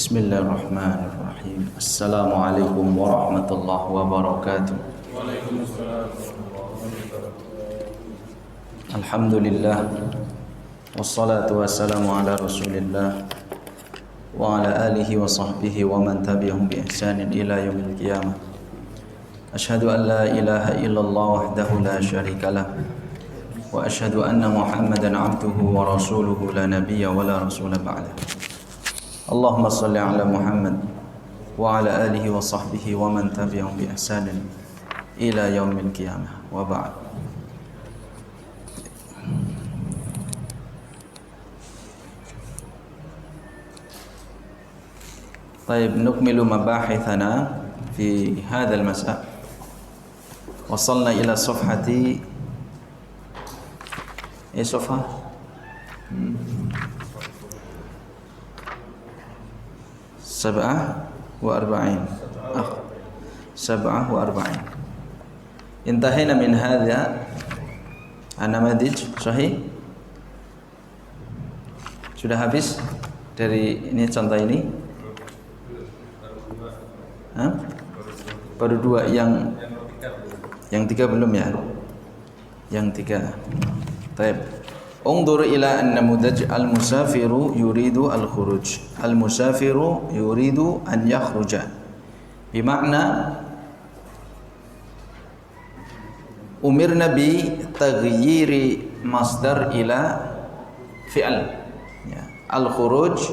Bismillahirrahmanirrahim. Assalamualaikum warahmatullahi wabarakatuh. Alhamdulillah. Wassalatu wassalamu ala Rasulillah wa ala alihi wa sahbihi wa man tabi'ahum bi ihsanin ila yaumil qiyamah. Asyhadu an la ilaha illallah wahdahu la syarika lah wa asyhadu anna Muhammadan abduhu wa rasuluhu la nabiyya wa la rasula ba'dah. Allahumma salli ala Muhammad wa ala alihi wa sahbihi wa man tabi'ahum bi ihsanin ila yaumil qiyamah wa ba'd. طيب نكمل مباحثنا في هذا المساء. وصلنا إلى صفحة صفحة 47. انتهينا من هذا النماذج صحيح. Sudah habis dari ini contoh ini? Baru dua, yang tiga belum ya? Yang tiga. Baik. Unzur ila an-namudaj al-musafiru yuridu al-khuruj. Al-musafiru yuridu an yakhruja. Bimakna umirna bi taghyiri masdar ila fi'al. Ya. Al-khuruj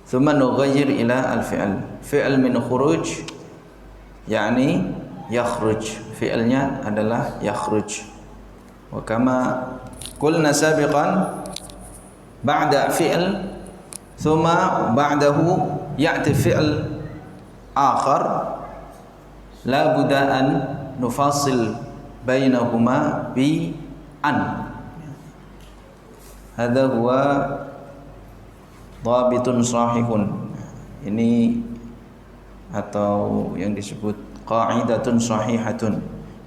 thumma nughayyir ila al-fi'al. Fi'al min khuruj yakni yakhruj. Fi'alnya adalah yakhruj. Wa kama qulna sabiqan ba'da fi'l thumma ba'dahu ya'ti fi'l akhar la budda an nufassil bainahuma bi an. Hadha huwa dhabitun sahihun. Ini atau yang disebut qa'idatun sahihatun.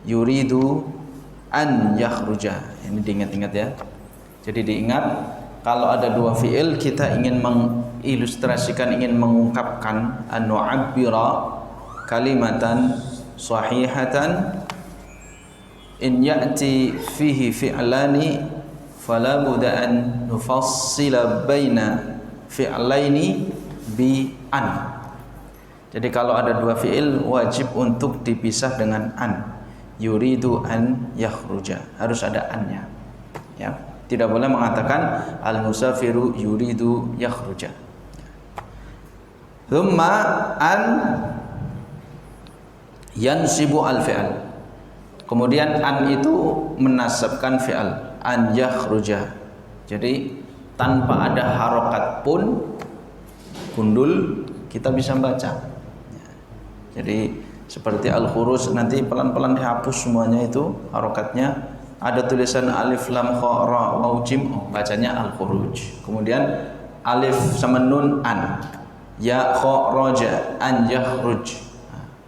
Yuridu an yakhruja. Ini diingat-ingat ya. Jadi diingat, kalau ada dua fi'il kita ingin mengilustrasikan, ingin mengungkapkan, an nu'abbira kalimatan sahihatan in ya'ti fihi fi'lani fala budda an nufassila baina fi'laini bi an. Jadi kalau ada dua fi'il wajib untuk dipisah dengan an. Yuridu an yakhruja, harus ada annya. Ya, tidak boleh mengatakan al-musafiru yuridu yakhruja. Thumma an yansibu al-fi'al. Kemudian an itu menasabkan fi'al, an yakhruja. Jadi tanpa ada harokat pun gundul kita bisa baca. Jadi seperti al-khuruj, nanti pelan-pelan dihapus semuanya itu harokatnya. Ada tulisan alif lam kha ra waw jim, bacanya al-khuruj. Kemudian alif sama nun an, ya kha raja an yakhruj.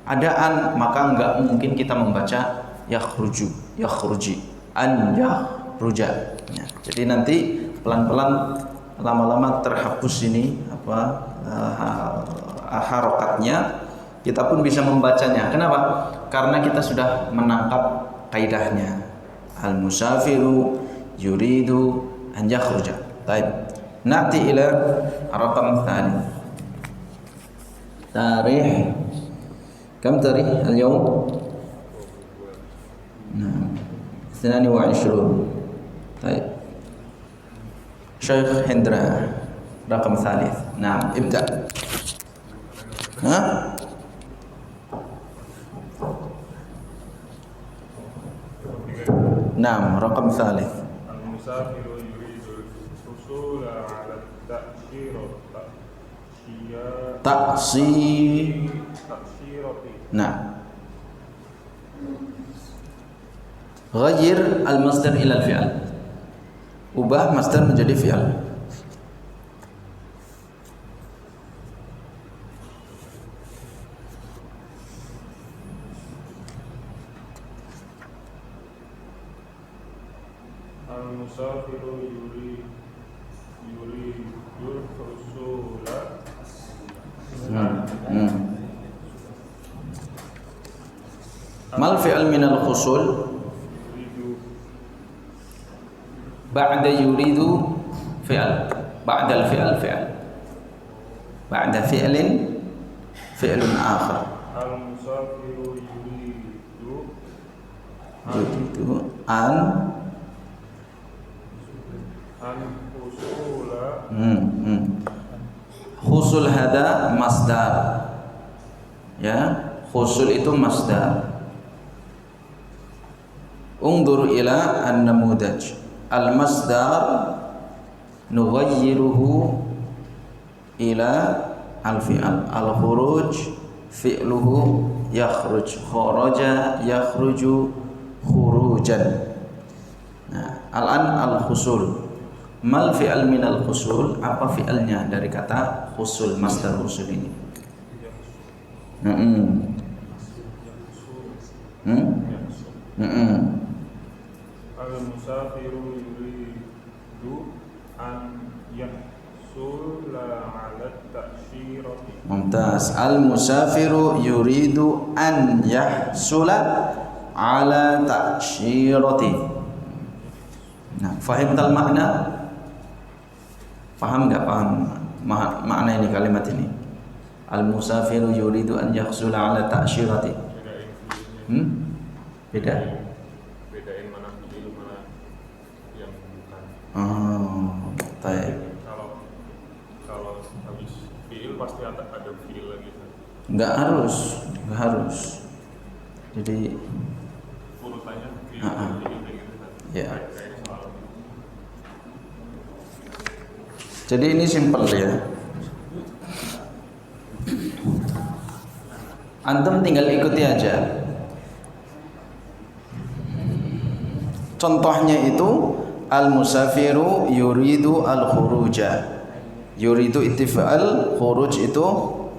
Ada an, maka enggak mungkin kita membaca yakhruju, yakhruji, an yakhruja. Ya, jadi nanti pelan-pelan lama-lama terhapus ini harokatnya. Kita pun bisa membacanya. Kenapa? Karena kita sudah menangkap kaidahnya. Al-musafiru yuridu an yakhruja. Baik. Na'ti ila raqam tsani. Tarikh. Kam tarikh al-yawm? Nah, 22. Baik. Syekh Hendra, raqam tsalits. Nah, ibda. Naam, raqam tsalits. Al-musafiru yuridu al-husul 'ala ta'shirati. Nah. Ghayyir al-masdar ila al-fi'al. Ubah masdar menjadi fi'al. Al-musafiru yuridul husula Mal fi'al minal khusul ba'da yuridu fi'al, ba'da al-fi'al fi'al, ba'da fi'lin fi'lun akhar. Al-musafiru yuridu an husula. Khusul hada masdar, ya, khusul itu masdar. Undur ila an-namudaj. Al-masdar nughayyiruhu ila al-fi'al. Al-khuruj fi'luhu yakhruj, kharaja yakhruju khurujan. Nah, al-an al-khusul. Mal fi'al minal khusul, apa fi'alnya dari kata khusul, masdar khusul ini? Al-musafiru yuridu an yahsula 'ala ta'syirati. Mumtaz. Al-musafiru yuridu an yahsula 'ala ta'syirati. Nah, fahimtal makna? Paham enggak paham makna ini, kalimat ini? Al-musafiru yuridu an yahsula 'ala ta'syirati. Beda. Bedain mana fi'il mana yang bukan. Oh, baik. Kalau habis fi'il pasti ada fi'il lagi. Enggak harus. Jadi Urutannya fi'il gitu kan. ya. Kayaknya soal Jadi ini simpel ya. Antum tinggal ikuti aja. Contohnya itu al-musafiru yuridu al-khuruja. Yuridu ittifa'al, khuruj itu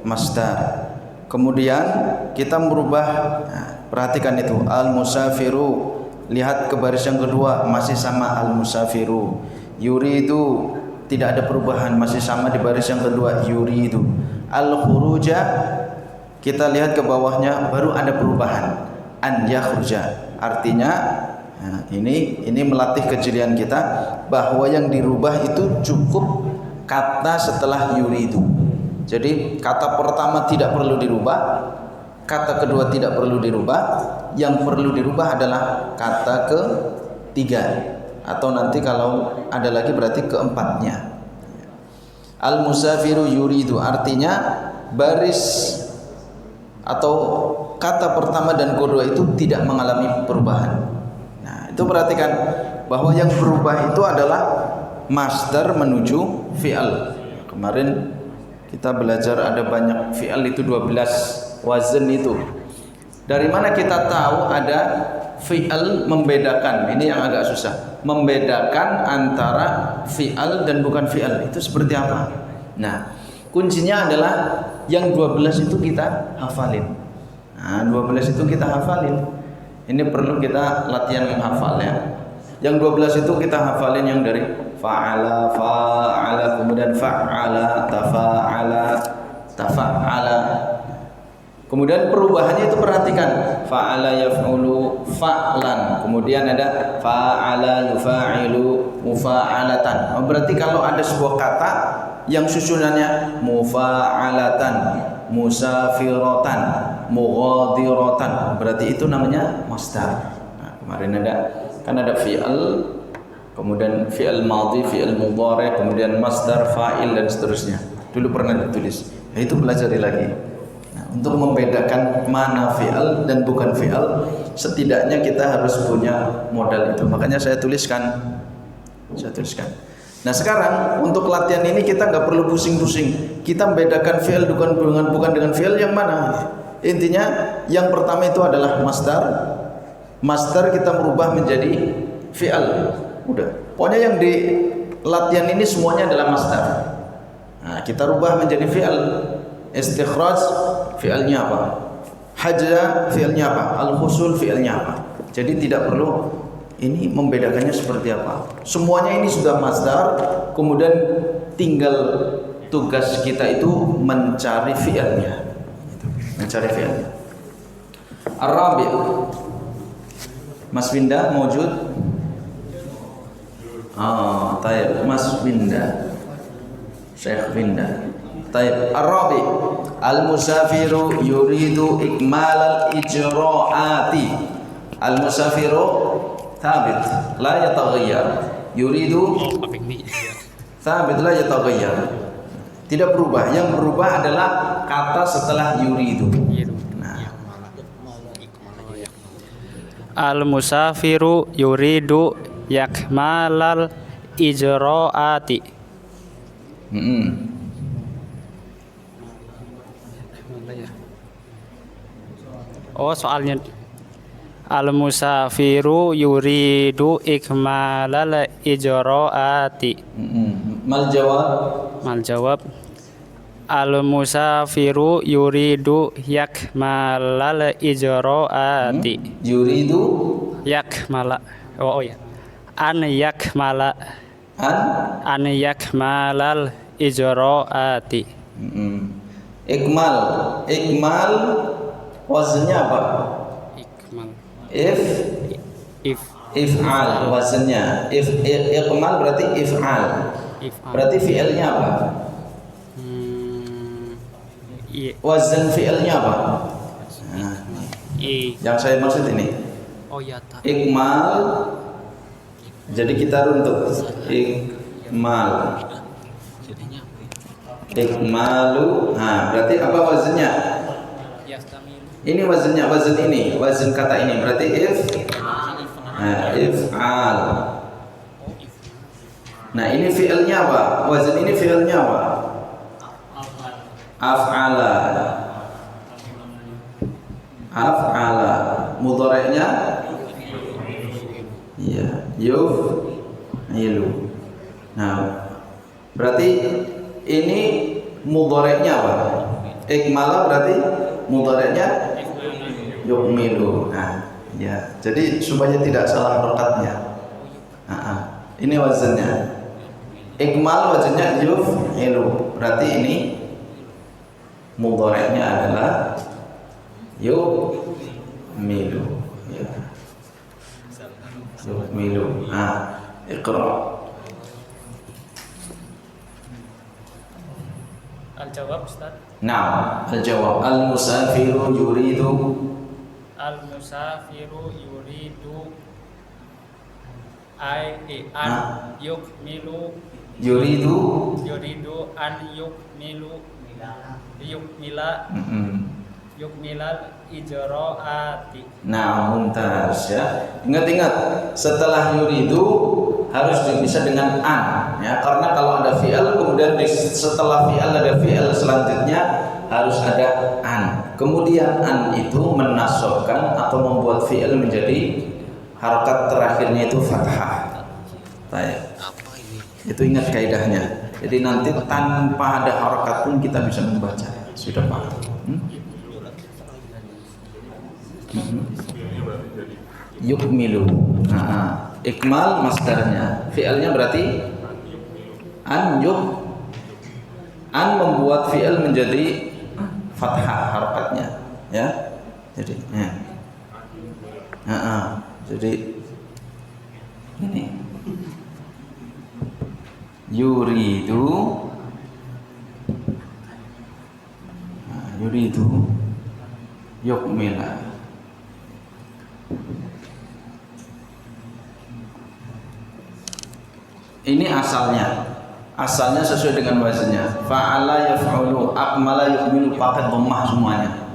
masdar. Kemudian kita merubah, nah, perhatikan itu al-musafiru. Lihat ke baris yang kedua masih sama al-musafiru. Yuridu tidak ada perubahan, masih sama di baris yang kedua yuridu. Al-khuruja kita lihat ke bawahnya baru ada perubahan, an yakhruja. Artinya nah, ini melatih kejelian kita bahwa yang dirubah itu cukup kata setelah yuridu. Jadi kata pertama tidak perlu dirubah, kata kedua tidak perlu dirubah, yang perlu dirubah adalah kata ketiga, atau nanti kalau ada lagi berarti keempatnya. Al-musafiru yuridu artinya baris atau kata pertama dan kedua itu tidak mengalami perubahan. Nah, itu perhatikan bahwa yang berubah itu adalah masdar menuju fi'al. Kemarin kita belajar ada banyak fi'al itu 12 wazn itu. Dari mana kita tahu ada fi'al membedakan? Ini yang agak susah. Membedakan antara fi'al dan bukan fi'al itu seperti apa? Nah, kuncinya adalah yang 12 itu kita hafalin. Nah, 12 itu kita hafalin. Ini perlu kita latihan menghafal ya. Yang 12 itu kita hafalin yang dari fa'ala, fa'ala, kemudian fa'ala, tafa'ala. Kemudian perubahannya itu perhatikan, fa'ala yaf'ulu fa'lan. Kemudian ada fa'ala yufa'ilu mufa'alatan. Berarti kalau ada sebuah kata yang susunannya mufa'alatan, musafiratan, mughadiratan, berarti itu namanya masdar. Nah, kemarin ada fi'al, kemudian fi'al madhi, fi'al mudhari, kemudian masdar, fa'il dan seterusnya. Dulu pernah ditulis. Nah, itu pelajari lagi. Nah, untuk membedakan mana fi'al dan bukan fi'al, setidaknya kita harus punya modal itu. Makanya saya tuliskan. Nah, sekarang untuk latihan ini kita nggak perlu pusing-pusing. Kita membedakan fi'al bukan dengan fi'al yang mana. Intinya yang pertama itu adalah masdar. Masdar kita merubah menjadi fi'al. Udah. Pokoknya yang di latihan ini semuanya adalah masdar. Nah, kita rubah menjadi fi'al. Istikhraj fi'alnya apa? Hajja fi'alnya apa? Al-khusul fi'alnya apa? Jadi tidak perlu ini membedakannya seperti apa. Semuanya ini sudah masdar, kemudian tinggal tugas kita itu mencari fi'ilnya. Mencari fi'ilnya. Ar-rabi'. Mas Winda mawjud? Taib. Mas Winda. Syekh Winda. Taib. Ar-rabi'. Al-musafiru yuridu ikmal al-ijra'ati. Al-musafiru thabit la yataghayyar. Yuridu thabit la yataghayyar. Tidak berubah. Yang berubah adalah kata setelah yuridu. Al-musafiru yuridu yakmalal ijra'ati. Oh, soalnya al-musafiru yuridu ikmalal ijra'ati. Mal jawab? Mal jawab al-musafiru yuridu yakmalal ijra'ati. Yuridu Yakmala. Oh ya. An yakmala. An yakmalal ijra'ati. Ikmal. Ikmal wazannya apa? Ikmal. If'al wazannya. Ikmal berarti if'al. Berarti fi'ilnya apa? Wazan fi'ilnya apa? Yang saya maksud ini. Oh ya. Ikmal. Jadi kita runtut. Ikmal. Ikmalu. Berarti apa wazannya? Ini wazannya, wazan ini, wazan kata ini berarti if'al. Nah, ini fi'ilnya apa? Wazan ini fi'ilnya apa? Af'ala. Af'ala. Mudhari'nya? Iya, yuf'ilu. Nah, berarti ini mudhari'nya apa? Ikmala berarti mudhari'nya yukmilu. Ya. Jadi supaya tidak salah harokatnya. Ini wazannya. Ikmal wazannya yuf'ilu. Berarti ini mudhari'nya adalah yukmilu. Ya. Yukmilu. Iqra. Al-jawab Ustaz. Nah, al-jawab al-musafiru yuridu an yukmilu yuridu an yukmilal ijra'ati. Nah, mumtaz ya. Ingat-ingat setelah yuridu harus dipisah dengan an ya, karena kalau ada fi'il kemudian setelah fi'il ada fi'il selanjutnya harus ada an. Kemudian an itu menasabkan atau membuat fi'il menjadi harokat terakhirnya itu fathah. Baik. Itu ingat kaidahnya. Jadi nanti tanpa ada harokat pun kita bisa membaca. Sudah paham? Yukmilu. Ikmal masdarnya. Fi'ilnya berarti an membuat fi'il menjadi fathah harokatnya, ya. Jadi, jadi ini yuridu yukmila. Ini asalnya sesuai dengan wazannya. Fa'ala yaf'ulu, akmala yukmilu, pakai dhammah semuanya.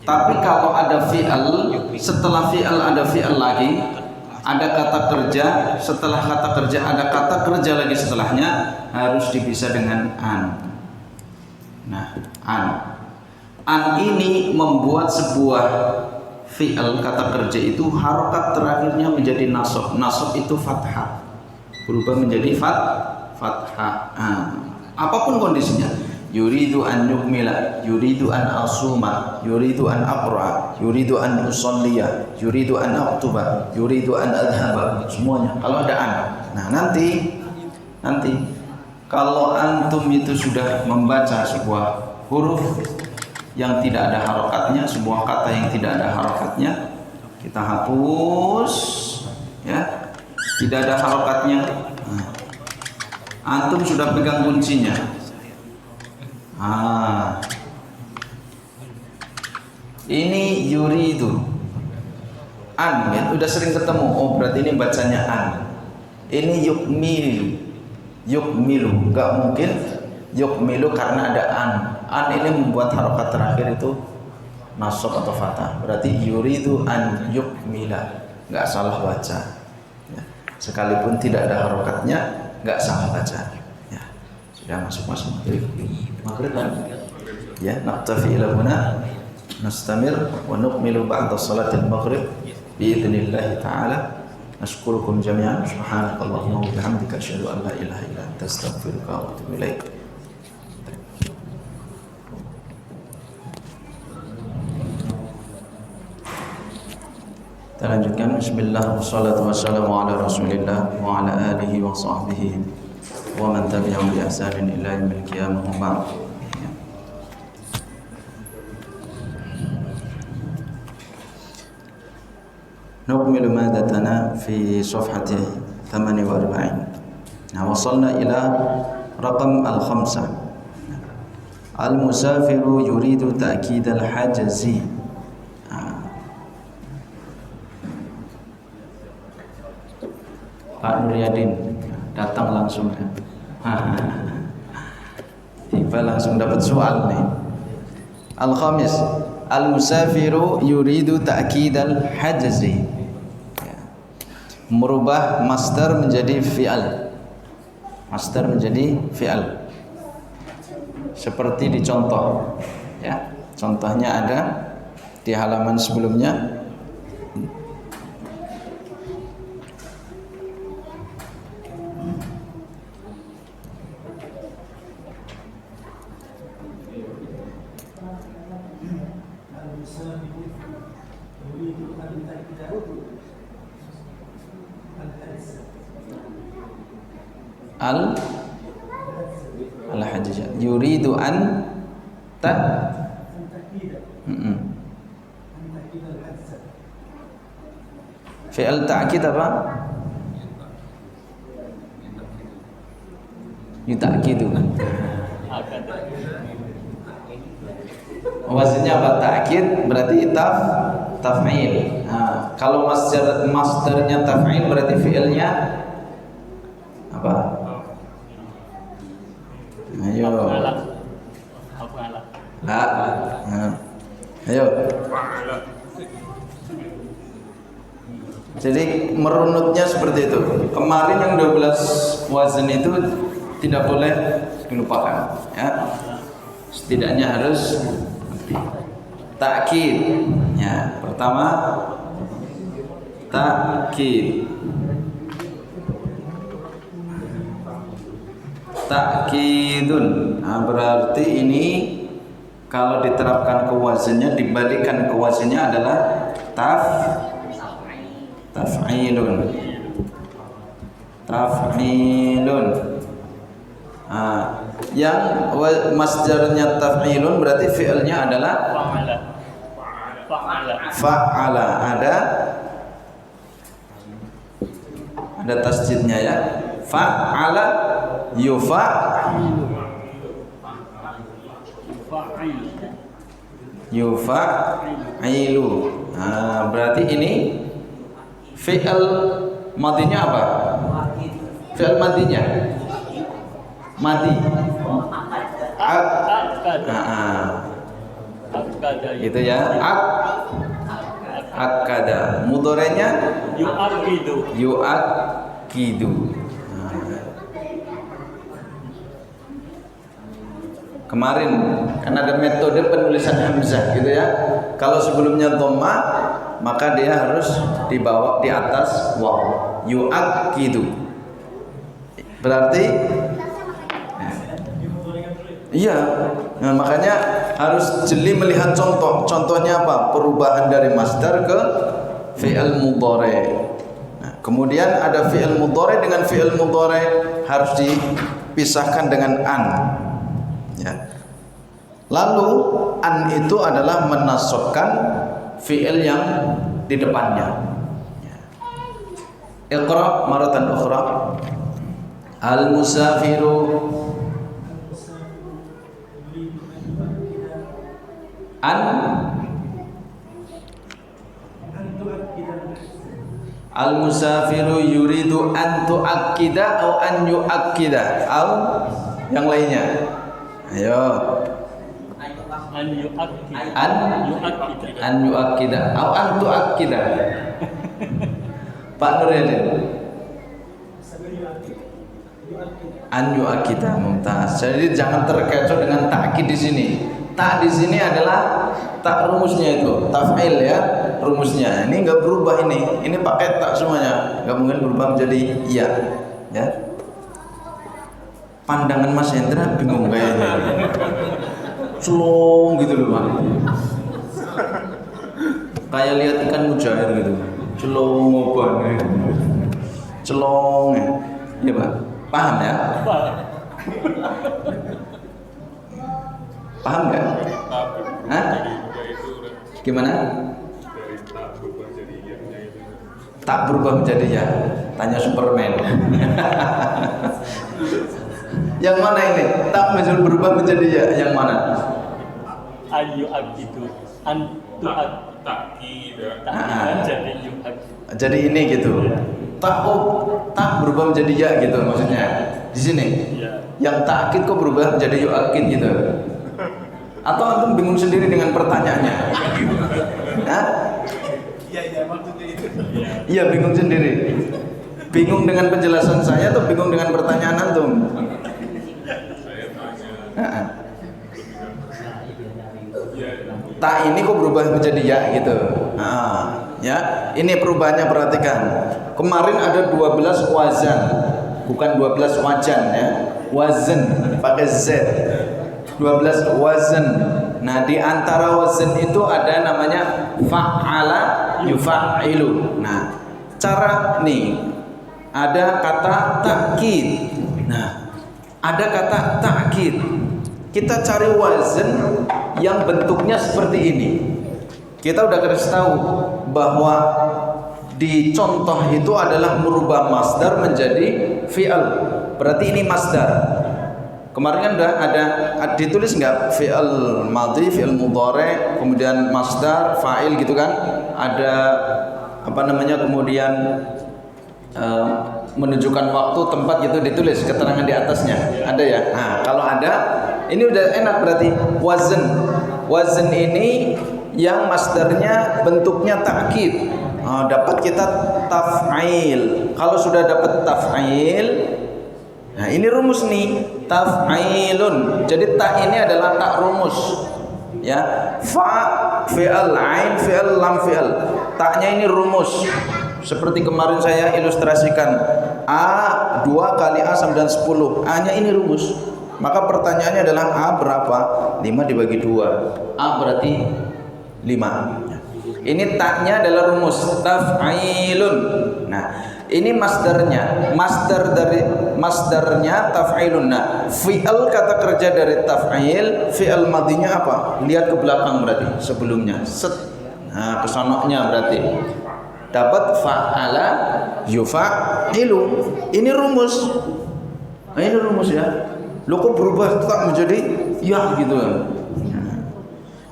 Tapi kalau ada fi'al, setelah fi'al ada fi'al lagi, ada kata kerja, setelah kata kerja ada kata kerja lagi setelahnya, harus dipisah dengan an. Nah, an ini membuat sebuah fi'al kata kerja itu harokat terakhirnya menjadi nasab. Nasab itu fathah, berubah menjadi fathah. Apapun kondisinya, yuridu an yukmila, yuridu an asuma, yuridu an aqra, yuridu an usalliya, yuridu an aktuba, yuridu an adhaba, semuanya kalau ada an. Nah, nanti Kalau antum itu sudah membaca sebuah huruf yang tidak ada harokatnya, sebuah kata yang tidak ada harokatnya, kita hapus, ya, tidak ada harokatnya. Nah, antum sudah pegang kuncinya. Ini yuridu an, ya, udah sering ketemu. Oh, berarti ini bacanya an. Ini yukmilu, nggak mungkin yukmilu karena ada an. An ini membuat harokat terakhir itu nasab atau fathah. Berarti yuridu an yukmila, nggak salah baca. Ya. Sekalipun tidak ada harokatnya, nggak salah baca. Ya. Sudah masuk maghrib kan? Ya, naktafi ila huna. Nastamir wa nukmilu ba'da salatil maghrib biidznillah ta'ala. Nashkurukum jami'an. Subhanakallahumma wa bihamdika asyhadu an la ilaha illa anta astaghfiruka wa atubu ilaik. Kita lanjutkan. Bismillah wassalatu wassalamu ala rasulillah wa ala alihi wa sahbihi wa man tabi'ahum bi ihsanin ila yaumil qiyamah. Ba'd. نكمل مادتنا في صفحة 48. وصلنا إلى رقم 5. المسافر يريد تأكيد الحجز. Pak Nuryadin datang langsung. Tiba langsung dapat soal nih. Al-Khamis, al-musafiru yuridu ta'kidal hajzi. Merubah masdar menjadi fi'al. Masdar menjadi fi'al. Seperti di contoh, ya. Contohnya ada di halaman sebelumnya. Al-hajjaj yuridu an fi'al ta'kid apa? Yuta'kidu. Wazinnya apa? Ta'kid berarti taf'il. Nah, kalau masdarnya taf'il berarti fi'ilnya apa? Ayo. Ayo. Jadi merunutnya seperti itu. Kemarin yang 12 wazan itu tidak boleh dilupakan, ya. Setidaknya harus ta'kid. Ya, pertama ta'kid. Ta'kidun. Nah, berarti ini kalau diterapkan ke wazannya, dibalikan ke wazannya adalah taf'ilun. Taf'ilun. Nah, yang masdarnya taf'ilun berarti fi'ilnya adalah fa'ala. Ada tasjidnya, ya. Fa'ala yufa'ilu. Nah, berarti ini fi'il madinya apa? Fi'il madinya madi. Itu ya. Akada. Mudhari'nya yu'akidu. Kemarin kan ada metode penulisan hamzah gitu ya. Kalau sebelumnya dhamma, maka dia harus dibawa di atas waw. Yu'akidu. Berarti iya. Nah, makanya harus jeli melihat contoh. Contohnya apa? Perubahan dari masdar ke fi'il mudhari'. Nah, Kemudian ada fi'il mudhari dengan fi'il mudhari harus dipisahkan dengan an. Ya. Lalu an itu adalah menasabkan fi'il yang di depannya. Iqra maratan ukhra. Al-musafiru an al-musafiru yuridu an tu'akkida atau an yu'akkida atau yang lainnya. Ayo. An yu'akkida. An yu'akkida atau an tu'akkida. Pak Nureddin. An yu'akkida, mumtaz. Jadi jangan terkecoh dengan ta'kid di sini. Ta di sini adalah tak rumusnya itu, taf'il ya, rumusnya. Ini enggak berubah ini. Ini pakai tak semuanya. Enggak mungkin berubah menjadi iya, ya. Pandangan Mas Hendra bingung kayaknya. Celong gitu loh, Pak. Kayak lihat ikan mujair gitu. Celong banget. Celong ya. Iya, Pak. Paham ya? Paham nggak? Hah? Gimana? Tak berubah menjadi ya. Tanya Superman. Yang mana ini? Tak berubah menjadi ya. Yang mana? Ayu akidu an Jadi ini gitu. Tak berubah menjadi ya gitu maksudnya. Di sini. Yang takkid kok berubah menjadi yu'akid gitu. Atau antum bingung sendiri dengan pertanyaannya? Hah? Iya maksudnya itu. Iya bingung sendiri. Bingung dengan penjelasan saya atau bingung dengan pertanyaan antum? Tak ini kok berubah menjadi ya gitu. Ya, ini perubahannya perhatikan. Kemarin ada 12 wazan, bukan 12 wajan ya. Wazan pakai Z. 12 wazan. Nah, di antara wazan itu ada namanya fa'ala yufa'ilu. Nah, cara nih ada kata takkid. Nah, ada kata takkid. Kita cari wazan yang bentuknya seperti ini. Kita udah kasih tahu bahwa di contoh itu adalah merubah masdar menjadi fi'al. Berarti ini masdar. Kemarin kan udah ada ditulis nggak fi'il madhi, fi'il mudhari, kemudian masdar, fa'il gitu kan? Ada apa namanya kemudian menunjukkan waktu, tempat gitu ditulis keterangan di atasnya. Ada ya? Nah, kalau ada ini udah enak berarti wazn. Wazn ini yang masdarnya bentuknya takkid. Dapat kita taf'il. Kalau sudah dapat taf'il, nah ini rumus nih, taf'ilun. Jadi ta ini adalah tak rumus. Ya, fa fi'al, ain fi'al, lam fi'al. Taknya ini rumus. Seperti kemarin saya ilustrasikan A 2 kali A sama dengan 10. A-nya ini rumus. Maka pertanyaannya adalah A berapa? 5 dibagi 2. A berarti 5. Ini taknya adalah rumus taf'ilun. Nah, ini masdarnya, masdarnya taf'ilun. Nah, fi'al kata kerja dari taf'il, fi'al madinya apa? Lihat ke belakang berarti sebelumnya. Set. Nah, kesonoknya berarti dapat fa'ala yufa'ilu. Ini rumus. Nah, ini rumus ya. Lo kok berubah tak menjadi ya gitu.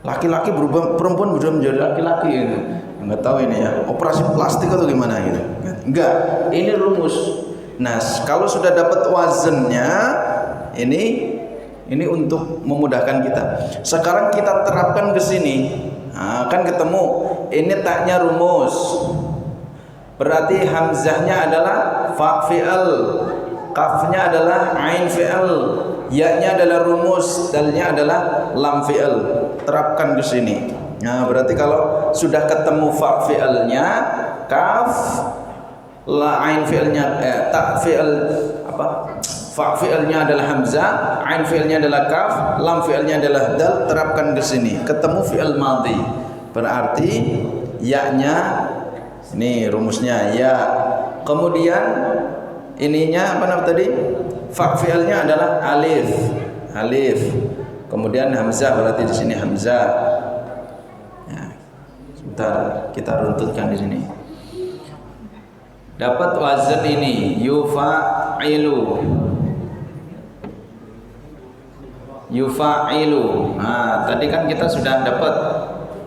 Laki-laki berubah, perempuan berubah menjadi laki-laki gitu. Enggak tahu ini ya, operasi plastik atau gimana gitu. Enggak, ini rumus. Nah, kalau sudah dapat wazannya, ini untuk memudahkan kita. Sekarang kita terapkan ke sini. Nah, kan ketemu ini taknya rumus. Berarti hamzahnya adalah fa fi'al, kafnya adalah ain fi'al, ya-nya adalah rumus, dalnya adalah lam fi'al. Terapkan ke sini. Nah, berarti kalau sudah ketemu fa fi'alnya, kaf, la ain fi'alnya, ta fi'al apa? Fa fi'alnya adalah hamzah, ain fi'alnya adalah kaf, lam fi'alnya adalah dal. Terapkan ke sini. Ketemu fi'al madhi. Berarti ya-nya ini rumusnya ya Kemudian ininya apa namanya tadi? Fa fi'ilnya adalah alif. Alif. Kemudian hamzah, berarti di sini hamzah. Ya. Sebentar kita runtutkan di sini. Dapat wazan ini yufa'ilu. Yufa'ilu. Nah, tadi kan kita sudah dapat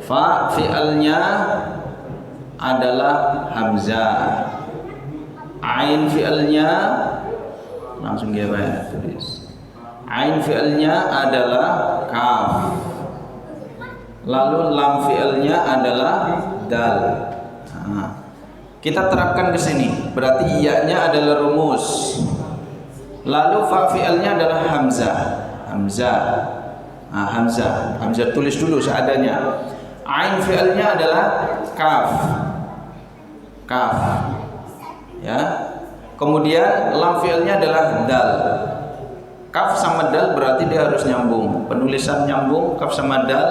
fa fi'ilnya adalah hamzah. Ain fi'ilnya langsung dia tulis. Ain fi'ilnya adalah kaf. Lalu lam fi'ilnya adalah dal. Nah, kita terapkan ke sini. Berarti iya-nya adalah rumus. Lalu fa fi'ilnya adalah hamzah. Hamzah. Nah, hamzah. Hamzah tulis dulu seadanya. Ain fi'ilnya adalah kaf. Kaf. Ya. Kemudian lam fi'ilnya adalah dal. Kaf sama dal berarti dia harus nyambung. Penulisan nyambung kaf sama dal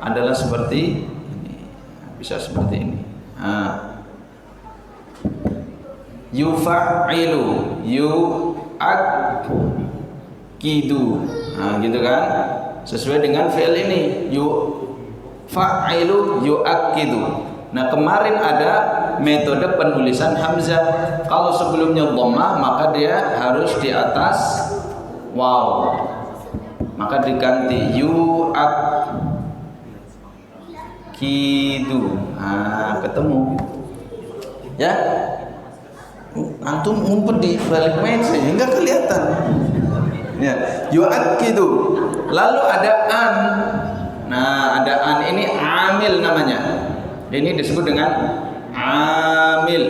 adalah seperti ini. Bisa seperti ini. Nah. Yufa'ilu, yu'akidu. Nah, gitu kan? Sesuai dengan fi'il ini. Yufa'ilu, yu'akidu. Nah, kemarin ada metode penulisan hamzah. Kalau sebelumnya dhammah, maka dia harus di atas waw. Maka diganti yu'akidu. Nah, ketemu. Ya. Antum ngumpet di balik meja enggak kelihatan. Ya, yu'akidu. Lalu ada an. Nah, ada an ini amil namanya. Ini disebut dengan amil.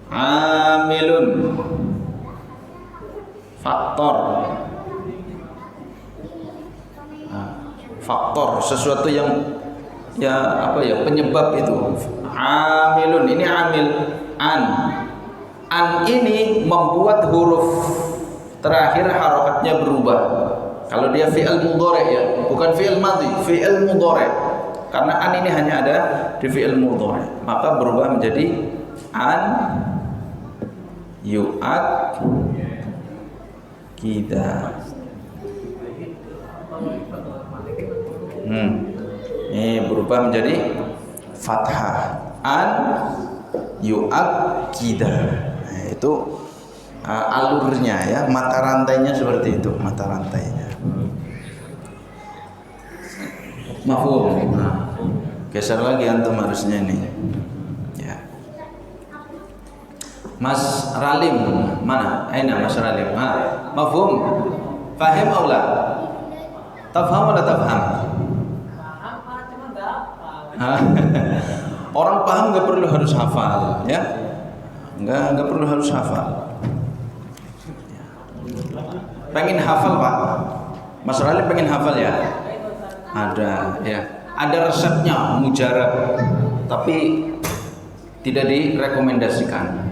Amilun. Faktor. Nah, faktor sesuatu yang ya apa ya penyebab itu. Amilun ini amil. An ini membuat huruf terakhir harokatnya berubah. Kalau dia fi'il mudhari ya, bukan fi'il madhi, fi'il mudhari. Karena an ini hanya ada di fi'il mudhari, maka berubah menjadi an yu'ak kita. Ini berubah menjadi fathah. An yu'akkida. Nah, itu alurnya ya, mata rantainya seperti itu, mata rantainya. Mafhum. Nah, geser lagi antum harusnya ini. Ya. Mas Ralim mana? Aina Mas Ralim? Mafhum? Fahim atau la? Tafham atau tafham? Orang paham nggak perlu harus hafal, ya, nggak perlu harus hafal. Pengen hafal Pak, Mas Rali pengen hafal ya? Ada, ya, ada resepnya mujarab, tapi tidak direkomendasikan.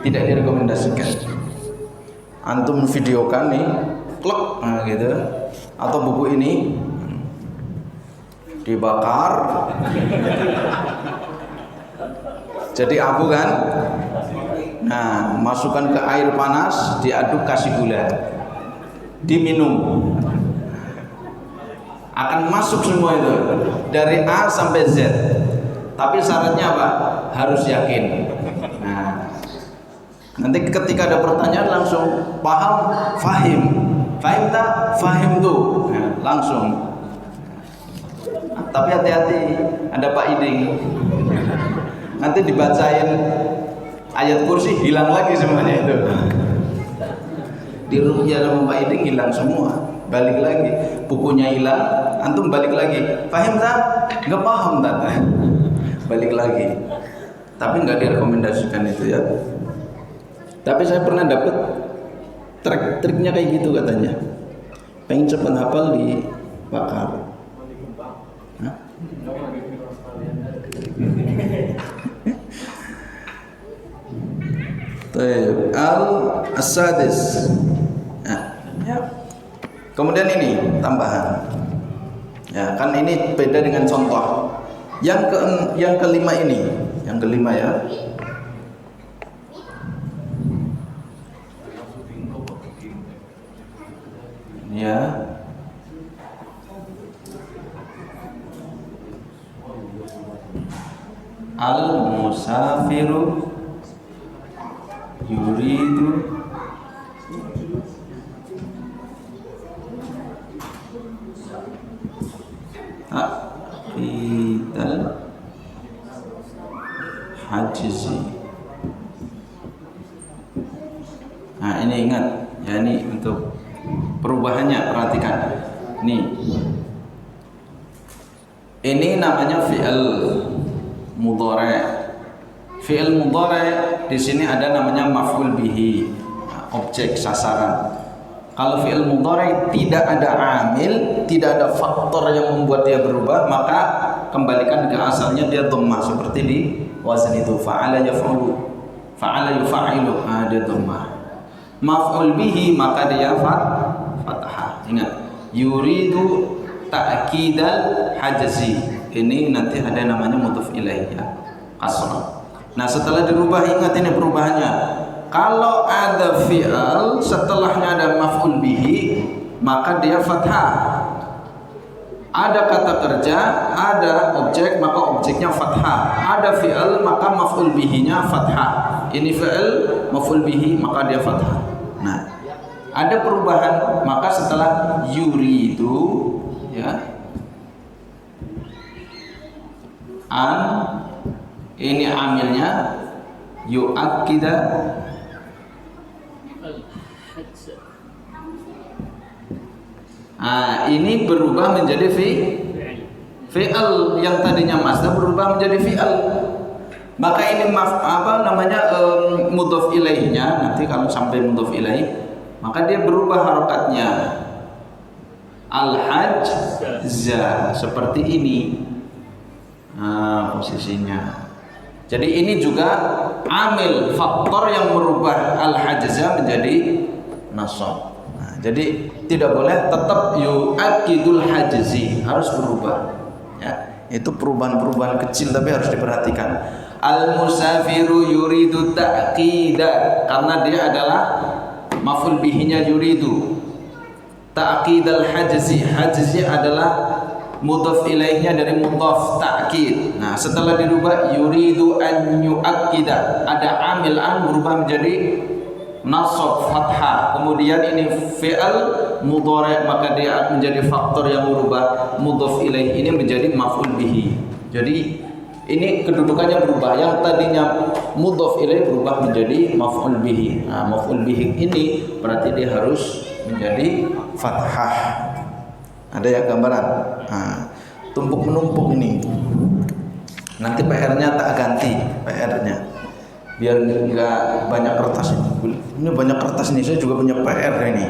Tidak direkomendasikan. Antum videokan nih, klek, nah gitu, atau buku ini dibakar jadi abu kan. Nah, masukkan ke air panas, diaduk, kasih gula, diminum, akan masuk semua itu dari A sampai Z. Tapi syaratnya apa? Harus yakin. Nah, nanti ketika ada pertanyaan langsung paham, fahim, fahim tak, fahim tuh, nah, langsung. Tapi hati-hati, ada Pak Iding. Nanti dibacain ayat kursi, hilang lagi semuanya itu. Di ruqyah sama Pak Iding hilang semua, balik lagi. Bukunya hilang, antum balik lagi. Paham tak? Enggak paham tak? Balik lagi. Tapi enggak direkomendasikan itu ya. Tapi saya pernah dapat trik-triknya kayak gitu katanya. Pengen cepat hafal dibakar. Al-Sadis. Nah, ya. Kemudian ini tambahan. Ya, kan ini beda dengan contoh. Yang kelima ini, yang kelima ya. Ya. Al-musafiru yuridu ta'qidal hajzi. Nah, ini ingat ya, ini untuk perubahannya, perhatikan. Nih. Ini namanya fi'il mudhari'. Fi'il mudhari' di sini ada namanya maf'ul bihi, objek sasaran. Kalau fi'il mudhari' tidak ada amil, tidak ada faktor yang membuat dia berubah, maka kembalikan ke asalnya, dia dhammah seperti di wazn itu fa'ala yaf'ulu, fa'ala yufa'ilu, dia dhammah. Maf'ul bihi maka dia fathah. Ingat, yuridu ta'kidal hajzi. Ini nanti ada namanya mudhof ilaih ya, kasrah. Nah, setelah dirubah, ingat ini perubahannya. Kalau ada fi'al setelahnya ada maf'ul bihi, maka dia fathah. Ada kata kerja, ada objek, maka objeknya fathah. Ada fi'al, maka maf'ul bihinya fathah. Ini fi'al, maf'ul bihi, maka dia fathah. Nah, ada perubahan, maka setelah yuridu ya, ini amilnya yu'akkida ini berubah menjadi fi'al, yang tadinya masdar berubah menjadi fi'al. Maka ini mudhof ilaihnya, nanti kalau sampai mudhof ilaih maka dia berubah harokatnya, al-hajza, seperti ini. Posisinya. Jadi ini juga amil, faktor yang merubah al-hajza menjadi nasab. Jadi tidak boleh tetap yu'akidul hajzi, harus berubah. Ya, itu perubahan-perubahan kecil tapi harus diperhatikan. Al-musafiru yuridu ta'qida, karena dia adalah maf'ul bihinya yuridu. Ta'qidal hajzi, hajzi adalah mudhof ilaihnya dari mudhof ta'kid. Nah, setelah dirubah yuridu an yu'akkida, ada amil an berubah menjadi nasab fathah. Kemudian ini fi'al mudhari', maka dia menjadi faktor yang merubah mudhof ilaih ini menjadi maf'ul bihi. Jadi ini kedudukannya berubah. Yang tadinya mudhof ilaih berubah menjadi maf'ul bihi. Nah, maf'ul bihi ini berarti dia harus menjadi fathah. Ada ya gambaran? Nah, tumpuk menumpuk ini. Nanti PR-nya tak ganti, PR-nya. Biar enggak banyak kertas ini. Ini banyak kertas nih, saya juga punya PR ini.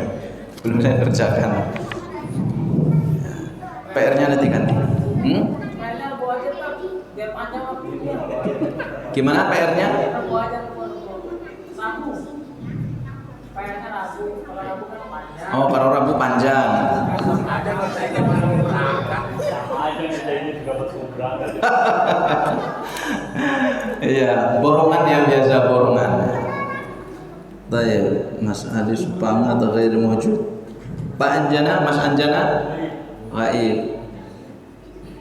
Belum saya kerjakan. Ya, PR-nya nanti ganti. Gimana PR-nya? Oh, kalau Rabu panjang. Iya, borongan yang biasa, borongan. Baik, Mas Ali Supang atau ghair mawjud. Pak Anjana, Mas Anjana? Ghaib.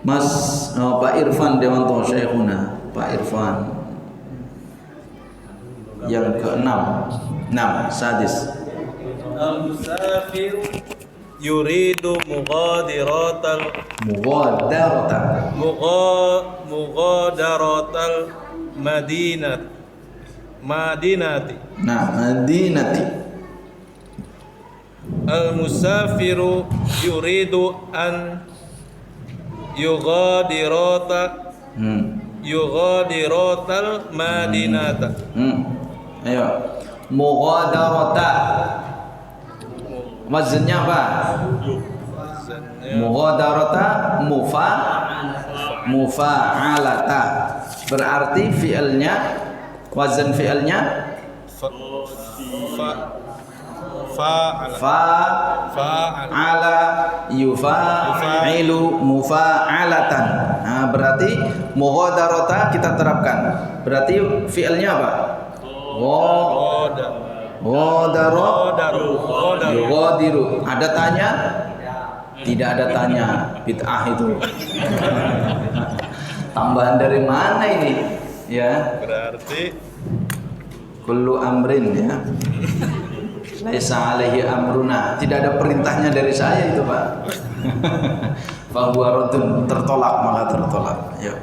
Mas Pak Irfan Dewanto Syekhuna, Pak Irfan. Yang ke-6. 6 sadis. Al-musafir yuridu mughadaratal madinati. Nah, madinati. Al-musafiru yuridu an yughadiratal madinata. Ayo. Mughadarata. Waznnya apa? Mughadarata mufa'alata. Berarti fi'ilnya, wazan fi'ilnya Fa'ala. Fa'ala yufa'ilu mufa'alatan. Nah, berarti mughadarata kita terapkan. Berarti fi'ilnya apa? Yughadiru. Ada tanya? Tidak ada tanya. Bid'ah itu. Tambahan dari mana ini? Ya. Berarti Kullu amrin ya. Laisa alaihi amruna. Tidak ada perintahnya dari saya itu, Pak. Fahuwa raddun, tertolak maka tertolak. Ya.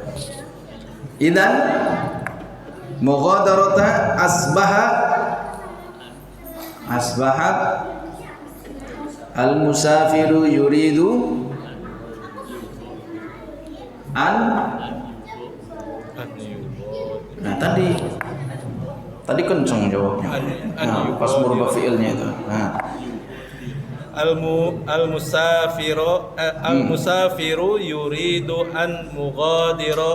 Idan mughadarata asbahat al-musafiru yuridu an. Nah, tadi kenceng jawabnya. Nah, pas murba fi'ilnya itu. Nah. Al-musafiru yuridu an yughadira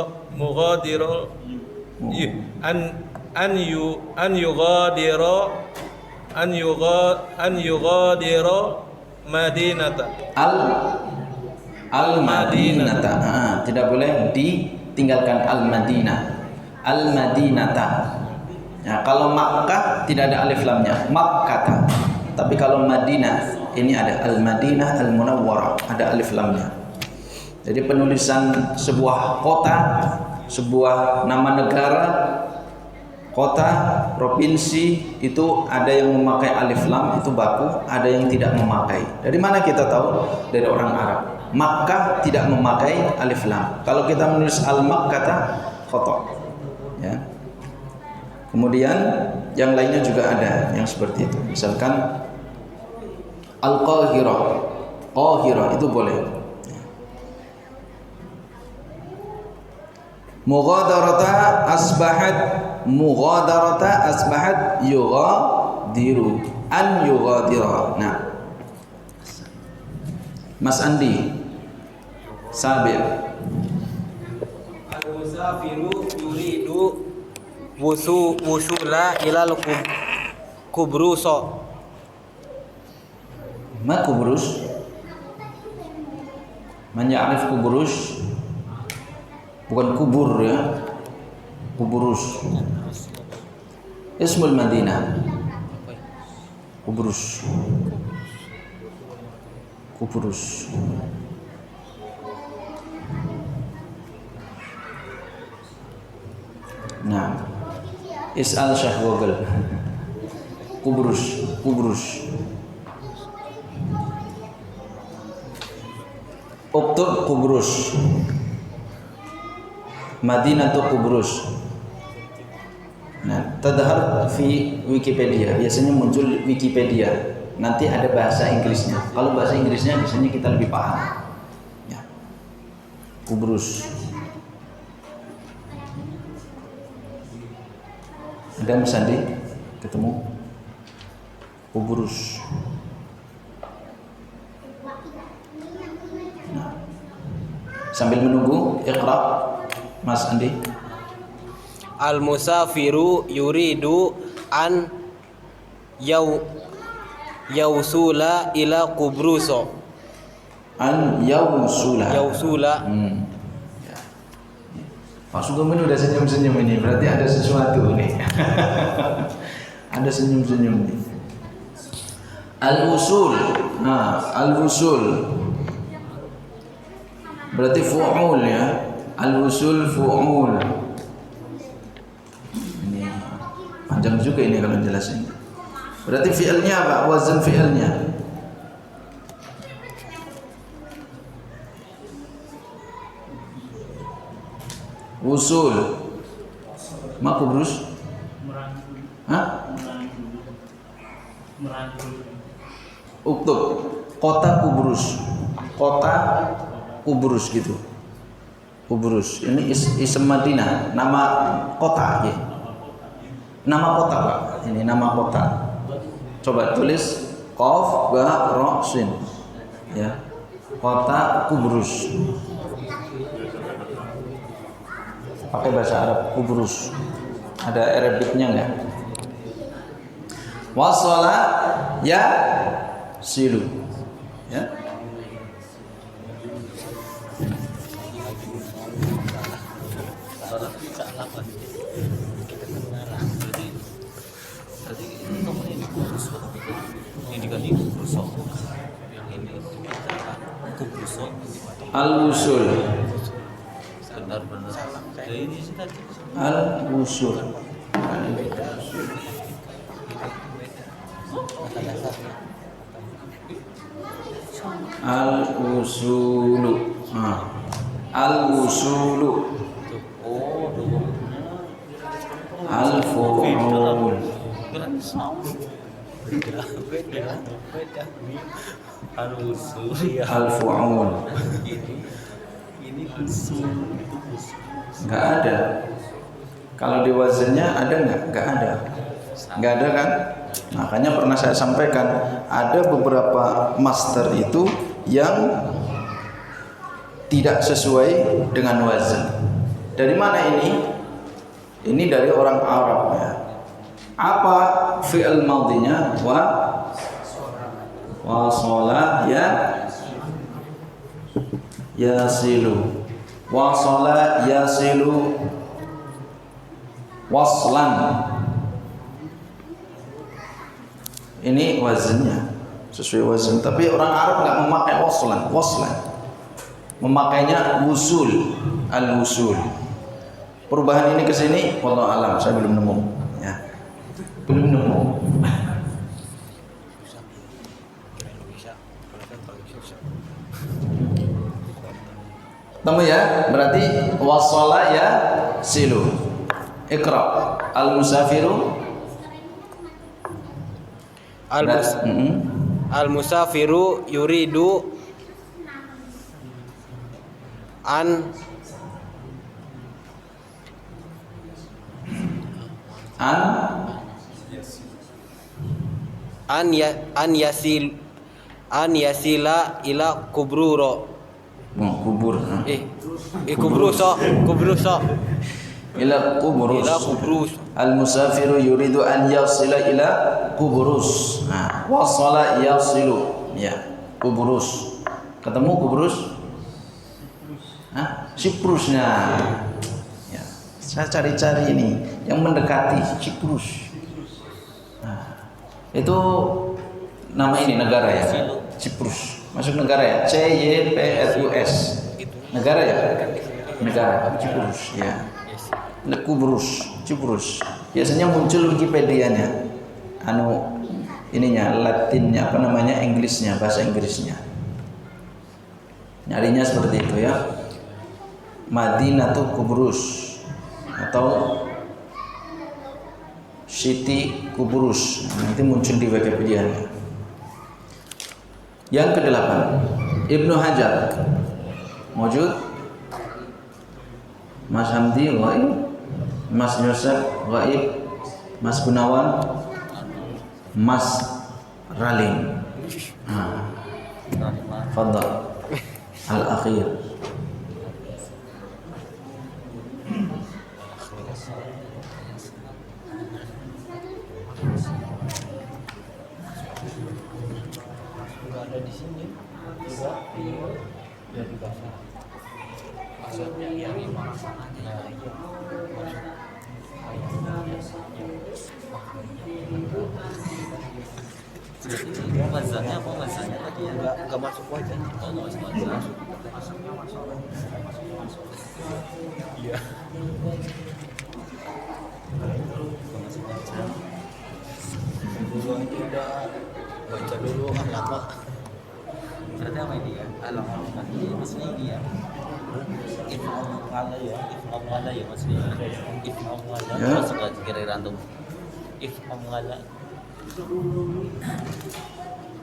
madinata. Al-Madinata. Tidak boleh ditinggalkan Al-Madinah. Al-Madinata. Ya, kalau Makkah tidak ada alif lamnya, Makkata. Tapi kalau Madinah ini ada Al-Madinah Al-Munawwarah, ada alif lamnya. Jadi penulisan sebuah kota, sebuah nama negara, kota, provinsi itu ada yang memakai alif lam itu baku, ada yang tidak memakai. Dari mana kita tahu? Dari orang Arab. Makkah tidak memakai alif lam. Kalau kita menulis Al-Makkata khata'. Ya. Kemudian yang lainnya juga ada yang seperti itu. Misalkan Al-Qahirah, Qahirah itu boleh. Mughadarata asbahat yughadiru an yughadira. Nah, Mas Andi Sabir. Al-musafiru yuridu wusula ilal kubruso. Ma kubrus? Man ya'rif kubrus? Bukan kubur ya. Kubrus. Ismul Madinah. Kubrus. Kubrus. Nah, is'al Syekh Google. Kubrus, Kubrus. Uktub Kubrus. Madinatu Kubrus. Nah, tadhar fi Wikipedia. Biasanya muncul Wikipedia. Nanti ada bahasa Inggrisnya. Kalau bahasa Inggrisnya biasanya kita lebih paham. Ya. Kubrus. Ada Mas Andi ketemu Kubrus. Nah. Sambil menunggu Iqra, Mas Andi. Al-musafiru yuridu an yausula ila kubruso. An yausula. Yausula. Ya. Pak Sugeng udah senyum-senyum ini, berarti ada sesuatu nih. Ada senyum-senyum nih. Al-usul. Nah, al-usul. Berarti fu'ul ya. Al-usul fu'ul. Ini panjang juga ini kalau jelasin. Berarti fi'ilnya apa? Wazan fi'ilnya. Usul. Ma kubrus? Hah? Uktub. Kota Kubrus. Kota Kubrus gitu. Kubrus. Ini ism Madinah, nama kota ya. Nama kota, Pak. Ini nama kota. Coba tulis Qaf ba ra sin. Ya. Kota Kubrus. Pakai bahasa Arab Kubrus. Ada Arabiknya enggak? Wasala ya silu. Ya. Al-wusul. Al-wusul. Al-wusulu. Al-wusulu. Al-fu'ul. Al-fu'ul. Nggak ada. Kalau di wazannya ada nggak? Nggak ada. Nggak ada kan? Makanya pernah saya sampaikan, ada beberapa master itu yang tidak sesuai dengan wazan. Dari mana ini? Ini dari orang Arab ya. Apa fi'il madhinya? Wasala ya yasilu. Wasala yasilu waslan. Ini wazannya sesuai wazan, tapi orang Arab nggak memakai waslan, memakainya wusul, al-wusul. Perubahan ini ke sini, wallahu alam, saya belum nemu, ya, belum nemu. Temu ya, berarti wasala ya silu. Iqra. Al-musafiru. Al-musafiru yuridu an yasila ila kubruro. Kubur. Kubruso Ila kubrus. Al-musafiru yuridu an yasila ila kubrus. Wasala yasilu. Ya, kubrus. Ketemu kubrus? Siprusnya. Ya, saya cari-cari ini yang mendekati Siprus. Itu nama ini negara ya. Siprus. Masuk negara ya. CYPRUS. Negara ya? Negara Siprus ya. Kubrus. Biasanya muncul Wikipedia-nya. Ininya Latinnya apa namanya? Inggrisnya, bahasa Inggrisnya. Nyarinya seperti itu ya. Madinatu Kubrus atau City Kubrus. Nanti muncul di Wikipedia-nya. Yang ke-8, Ibnu Hajar. Mawjud? Mas Hamdi ghaib, Mas Yosef ghaib, Mas Gunawan, Mas Ralim. Fadhal. Al-akhir. Ada di sini juga dari bahasa yang ibarat sananya mazannya apa mazannya tadi ya nggak masuk wajah nggak masuk wajah iya dulu kita baca dulu alamat berarti apa ini ya alamat ini maksudnya ini ya if'al ngala ya maksudnya if'al ngala masuk lagi kira-kira antum if'al ngala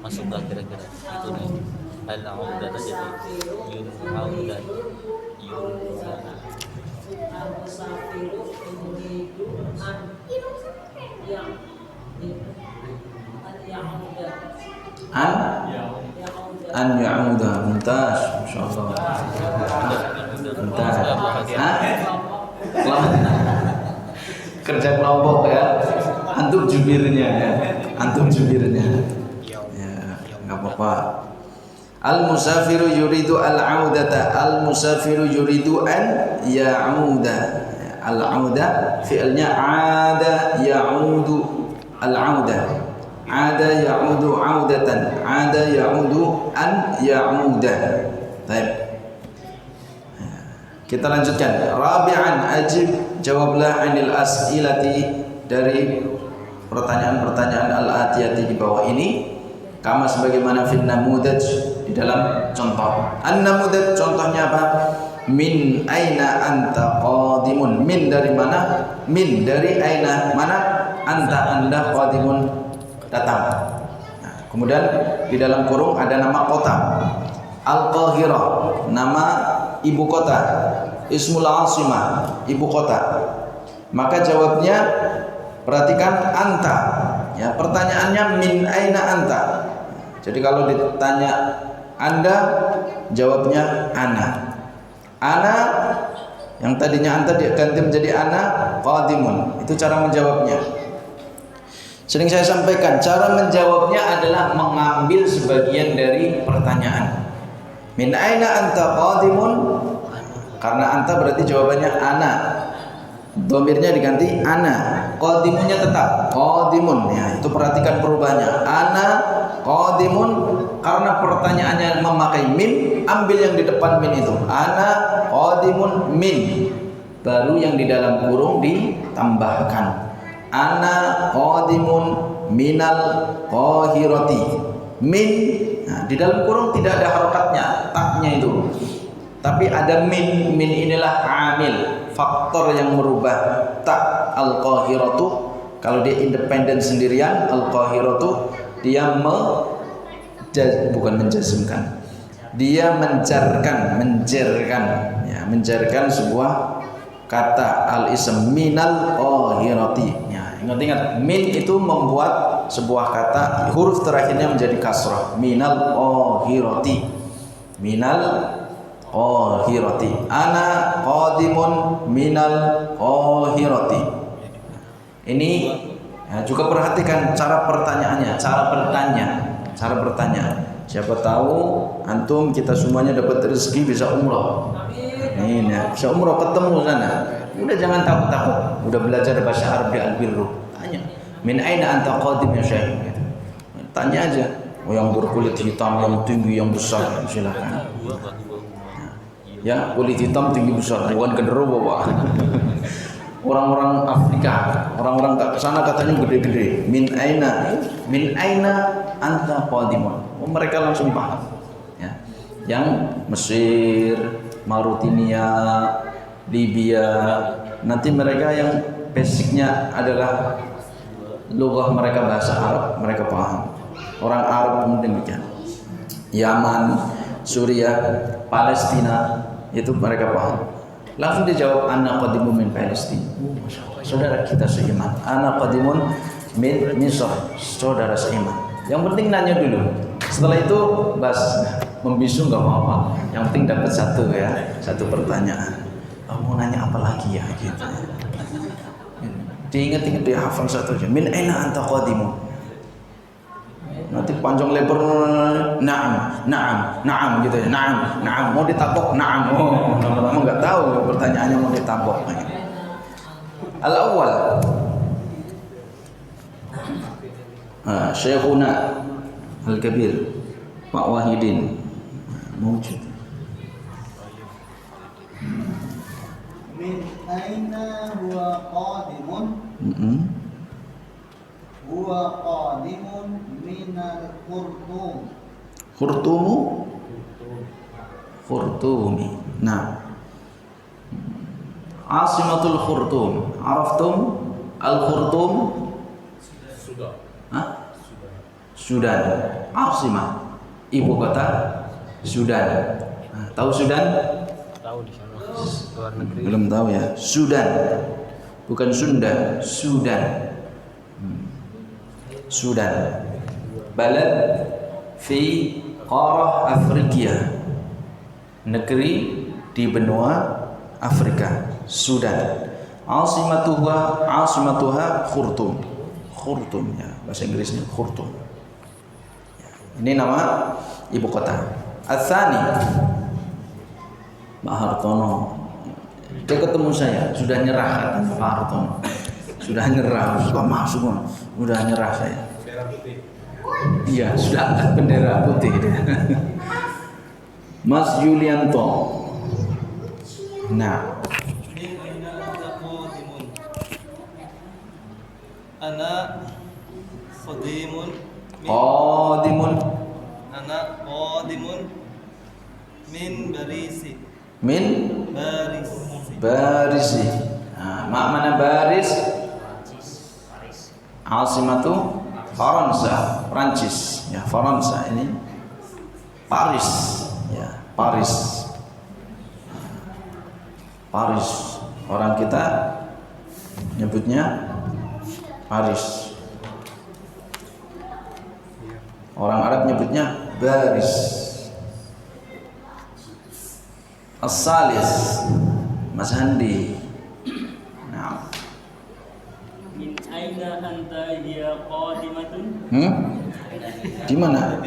masuk gak kira-kira itu nih al-audat jadi yun audat yun an ya'uda. Mumtaz, masyaallah. Mumtaz. Kerja kelompok ya. An Antum jubirnya ya. Antum jubirnya. Ya, enggak apa-apa. Al-musafiru yuridu al-audata. Al-musafiru yuridu an ya'uda. Al-auda fi'ilnya ada ya'udu. Al-auda. Ada ya'udu audatan. Ada ya'udu an ya'uda. Baik. Kita lanjutkan. Rabi'an ajib, jawablah anil as'ilati, dari pertanyaan-pertanyaan al-atiyati di bawah ini, kama sebagaimana fil namudaj, di dalam contoh. An-namudaj contohnya apa? Min aina anta qadimun. Min dari mana? Min dari aina, mana? Anta, anda qadimun, datang. Nah, kemudian di dalam kurung ada nama kota. Al-Qahirah, nama ibu kota. Ismul Asimah, ibu kota. Maka jawabnya, perhatikan, anta. Ya, pertanyaannya min aina anta. Jadi kalau ditanya anda, jawabnya ana. Ana, yang tadinya anta diganti menjadi ana, qadimun. Itu cara menjawabnya. Sering saya sampaikan, cara menjawabnya adalah mengambil sebagian dari pertanyaan. Min aina anta qadimun, karena anta berarti jawabannya ana. Domirnya diganti ana. Qadimunnya tetap qadimun. Ya, itu perhatikan perubahannya. Ana qadimun, karena pertanyaannya memakai min, ambil yang di depan min itu. Ana qadimun min. Baru yang di dalam kurung ditambahkan. Ana qadimun minal qahirati. Min, nah, di dalam kurung tidak ada harokatnya, taknya itu. Tapi ada min. Min inilah amil, faktor yang merubah tak. Al-qahiratu, kalau dia independen sendirian, al-qahiratu dia bukan menjazmkan, dia menjarkan, ya, menjarkan sebuah kata al-ism minal qahirati. Ya, ingat-ingat, min itu membuat sebuah kata huruf terakhirnya menjadi kasrah. Minal qahirati, minal qahirati. Ana qadimun minal qahirati. Ini ya, juga perhatikan cara pertanyaannya, cara bertanya. Siapa tahu antum kita semuanya dapat rezeki bisa umroh. Ini ya, bisa umroh ketemu sana. Udah jangan takut-takut. Udah belajar bahasa Arab di Al-Birru. Tanya, min aina anta qadim ya Syekh? Tanya aja. Oh, yang berkulit hitam, yang tinggi, yang besar, silakan. Ya, kulit hitam tinggi besar, bukan genderuwo, Pak. Orang-orang Afrika, orang-orang ke sana katanya gede-gede. Min aina anta qadimun. Oh, mereka langsung paham. Ya. Yang Mesir, Mauritania, Libya, nanti mereka yang basicnya adalah lughah mereka bahasa Arab, mereka paham. Orang Arab pun demikian. Yaman, Suriah, Palestina, itu mereka paham. Langsung dijawab, ana qadimun min Palestina. Saudara kita seiman. Ana qadimun min Misr, saudara seiman. Yang penting nanya dulu. Setelah itu bas, membisu nggak apa-apa. Yang penting dapat satu ya, satu pertanyaan. Oh, mau nanya apa lagi ya gitu. Diingat-ingat, dia hafal satu aja. Min aina anta qadimun. Nanti panjang lebar, naam gitu ya, naam, mau ditabok, naam. Oh, lama-lama nggak tahu pertanyaannya mau ditabok. Al-awwal, Syekhuna Al-Kabir Pak Wahidin mewujud. Min aina huwa qadimun? Huwa qadimun minal khurtum. Khurtumi. Nah, Asimatul Khurtum. Araftum al-Khurtum? Sudan. Asimah, ibu kota Sudan. Nah, tahu Sudan? Tahu di sana. Luar negeri. Belum tahu ya. Sudan. Bukan Sunda, Sudan. Sudan. Balad fi qarah Afrika. Negeri di benua Afrika, Sudan. Asimatuha Khartoum. Khurtum ya, bahasa Inggrisnya Khurtum. Ya, ini nama ibu kota. Ats-tsani Pak Hartono. Dia ketemu saya, sudah nyerah kata Pak Hartono. Sudah nyerah, sudah masuk, sudah nyerah saya. Iya, sudah angkat bendera putih dia. Mas Yulianto. Nah, Ana qadimun qadimun Ana qadimun min barisi min barisi. Nah, mana baris? Asimatu Faransa, Prancis. Ya, Faransa ini Paris. Ya, Paris. Paris. Orang kita nyebutnya Paris. Orang Arab nyebutnya baris. As-salis Mas Handi. Nah, Min aina anta hiya qadimatun? Di mana?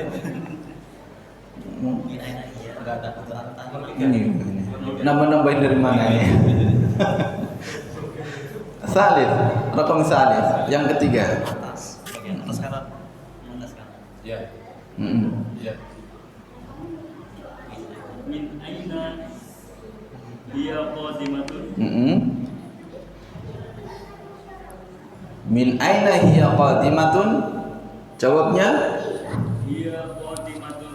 Ini. Nambah-nambahin dari mana ini? Salif, rokong salif. Yang ketiga. atas kanan. Ya. Ya. Min aina hiya qadimatun? Min aina hiya qadimatun? Jawabnya Hiya qadimatun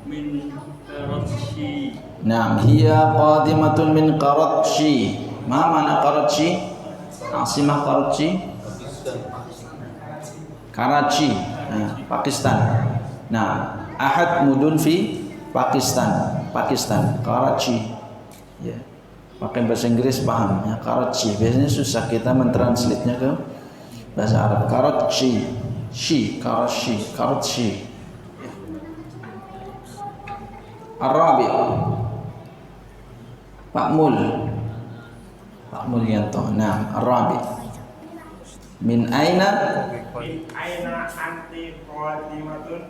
min Karachi. nah, hiya qadimatun min Karachi. Ma mana Karachi? Asimah Karachi? Karachi, nah, Pakistan. Nah, ahad mudun fi Pakistan, Karachi. Ya. Pakai bahasa Inggris paham ya, Karachi. Biasanya susah kita mentranslate-nya ke bahasa Arab. Karachi, Karachi. Arabi. Pak Mulyanto. Nah, Arabi. Min aina? Min aina anti qadimatun?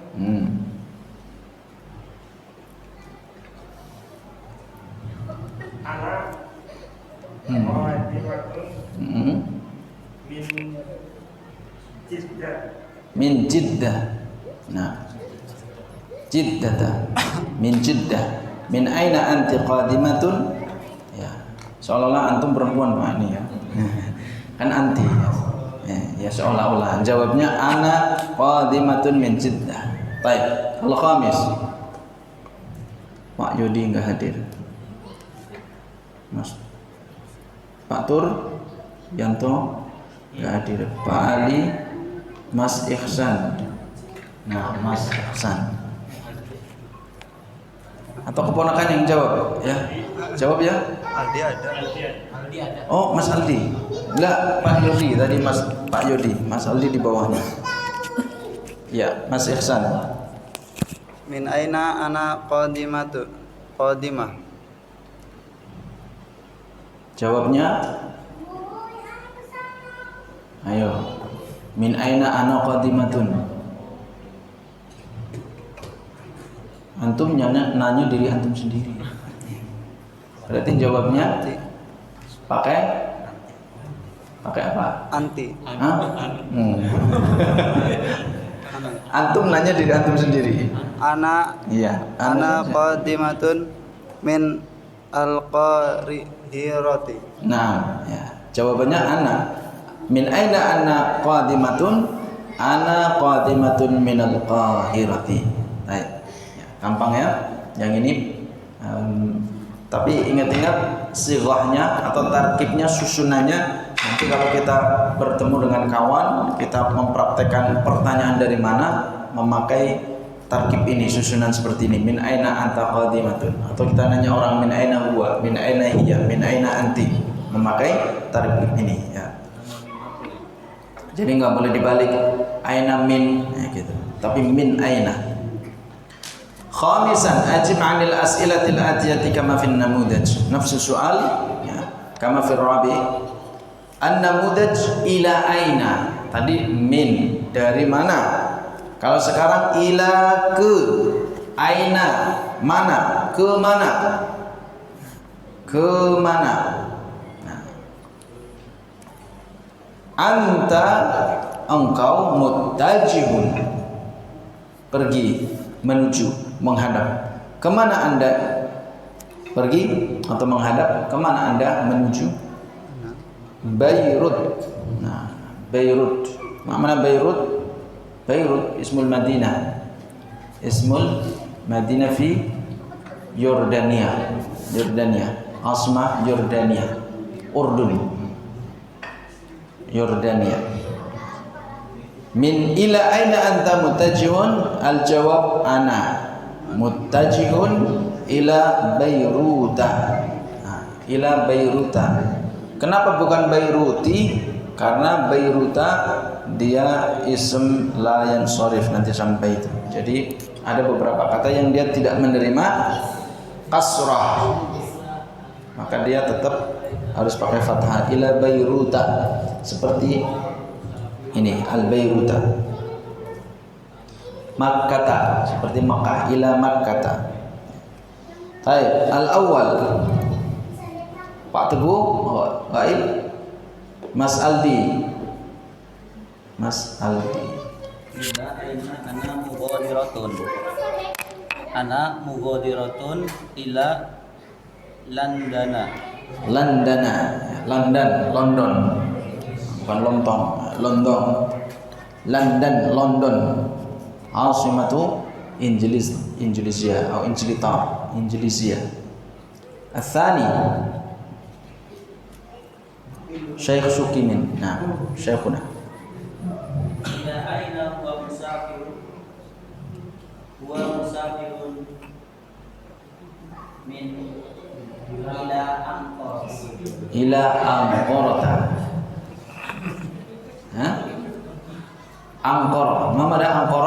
Ana qadimatun min Jeddah. Min Jeddah. Nah, Jeddah. Min Jeddah. Min aina anti qadimatun? Ya, seolah-olah antum perempuan Pak ini ya. Kan anti ya. Ya seolah-olah. Jawabnya ana qadimatun min Jeddah. Baik, al-khamis. Pak Yodi enggak hadir. Mas Pak Tur Yanto enggak hadir. Pak Ali, Mas Ihsan. Nah, Mas Ihsan. Atau keponakan yang jawab ya? Jawab ya? Aldi ada. Oh, Mas Aldi. Enggak, Pak Yodi tadi Pak Yodi. Mas Aldi di bawahnya. Ya, Mas Ihsan. Min aina ana qadimah. Jawabnya ayo. Min aina ana qadimatun? Antum nanya diri antum sendiri. Berarti jawabnya pakai apa? Anti. Hah? Antum nanya diri antum sendiri. Ana Iya. ana qadimatun min al-Qahirati. Nah, ya. Jawabannya ana. Min aina ana qadimatun? Ana qadimatun min al-Qahirati. Baik. Ya, gampang ya. Yang ini tapi ingat-ingat sighahnya atau tarkibnya, susunannya. Nanti kalau kita bertemu dengan kawan, kita mempraktekkan pertanyaan dari mana, memakai tarkib ini, susunan seperti ini. Min aina anta qadimatun? Atau kita nanya orang min aina huwa, min aina hiya, min aina anti, memakai tarkib ini ya. Jadi nggak boleh dibalik aina min ya gitu, tapi min aina. Khamisan, ajib 'anil as'ilatil atiyati kama fin namudaj. Nafsu su'al ya, kama fil rabi. An-namudaj ila aina. Tadi min, dari mana? Kalau sekarang ila, ke. Aina, mana? Ke mana? Ke mana? Nah. Anta, engkau, muttajihun, pergi, menuju, menghadap. Kemana Anda? Pergi atau menghadap? Kemana Anda menuju? Beirut. Nah, Beirut. Mana Beirut? Beirut ismul Madinah. Ismul Madinah fi Yordania. Yordania. Asmah Yordania. Urdun. Yordania. Min ila aina anta muttajihun? Al-jawab ana muttajihun ila Beiruta. Nah, ila Beiruta. Kenapa bukan Beiruti? Karena Beiruta dia ism la yansharif, nanti sampai itu. Jadi ada beberapa kata yang dia tidak menerima kasrah, maka dia tetap harus pakai fathah. Ila Beiruta, seperti ini Al-Beiruta. Makkata, seperti Makkah. Ila Makkata. Baik, al-awwal Pak Teguh, baik. Mas Aldi. Mas Aldi. Ila aina ana mughadiratun. Ana mughadiratun ila Landana. Landana, London, London. Bukan lontong, London. London, London. Asimatu Indonesia atau Indonesia. Al-thani Syekh Sukimin. Nah, Syekhuna. Ila aina huwa musafir? Huwa musafirun min ila Angkor. Ila Angkorata. Hah? Angkor. Mana ada Angkor?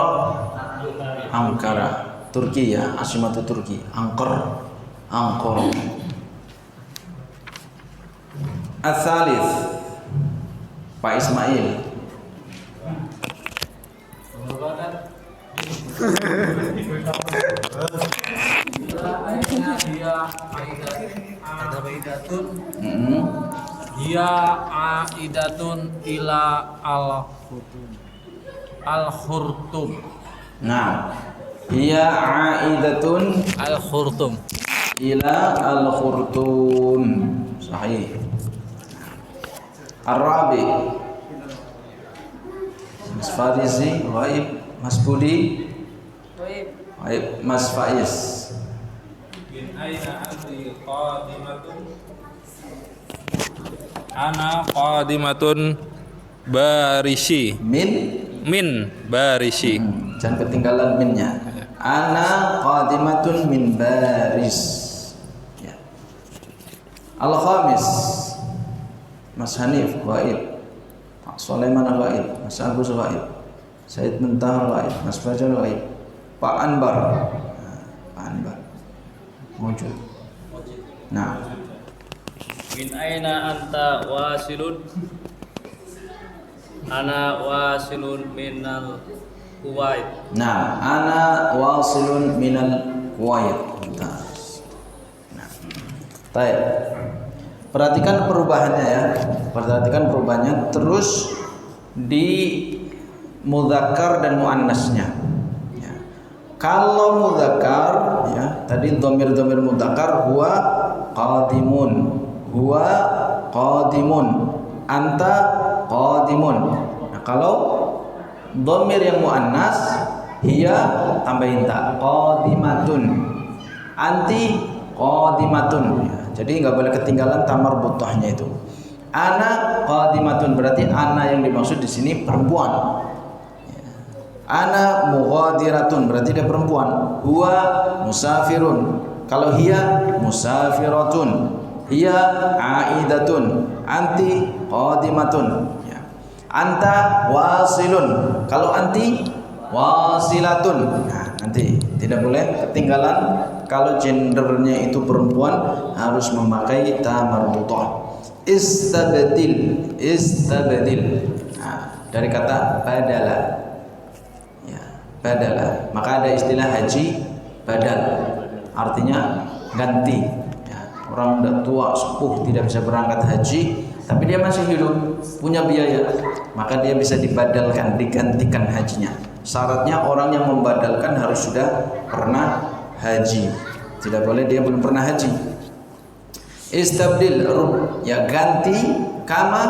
Ankara. Turki ya, Asimatu Turki. Angkor. Angkor. Al-thalith Pak Ismail. Dia aidatun ila al-khurtum. Nah, hiya aidatun Al-khurtum. ila al-khurtum. Sahih. Ar-rabi Mas Farizi, Waib. Mas Budi, Waib. Mas Faiz. Min aina anti qadimatun? Ana qadimatun barisi. Min barisi. Jangan ketinggalan minnya. Ana qadimatun min baris. Ya. Al-khamis Mas Hanif, Waib. Pak Sulaiman Waib. Mas Agus Waib. Said Muntahar Waib. Mas Fajar Waib. Pak Anbar. Nah, Pak Anbar muncul. Nah, Min aina anta wasilun? Ana wasilun minal Kuwait. nah, ana wasilun minal Kuwait. Nah, baik. Perhatikan perubahannya ya. Perhatikan perubahannya terus di mudzakkar dan muannasnya. Ya. Kalau mudzakkar ya, tadi dhamir-dhamir mudzakkar huwa qadimun, huwa qadimun, anta qadimun. Nah, kalau dhamir yang muannas hiya tambahin ta, qadimatun, anti qadimatun. Ya, jadi nggak boleh ketinggalan tamar butuhnya itu. Ana qadimatun berarti ana yang dimaksud di sini perempuan. Ana mughadiratun berarti dia perempuan. Huwa musafirun. Kalau hiya musafiratun. Hiya aidatun. Anti qadimatun. Ya. Anta wasilun. Kalau anti wasilatun. Nah, nanti tidak boleh ketinggalan. Kalau gendernya itu perempuan harus memakai ta marbutah. Istabdil. Nah, dari kata badala. Ya, badala. Maka ada istilah haji badal. Artinya ganti. Ya, orang udah tua, sepuh, tidak bisa berangkat haji, tapi dia masih hidup, punya biaya, maka dia bisa dibadalkan, digantikan hajinya. Syaratnya orang yang membadalkan harus sudah pernah haji. Tidak boleh dia belum pernah haji. Istabdil, ya ganti, kama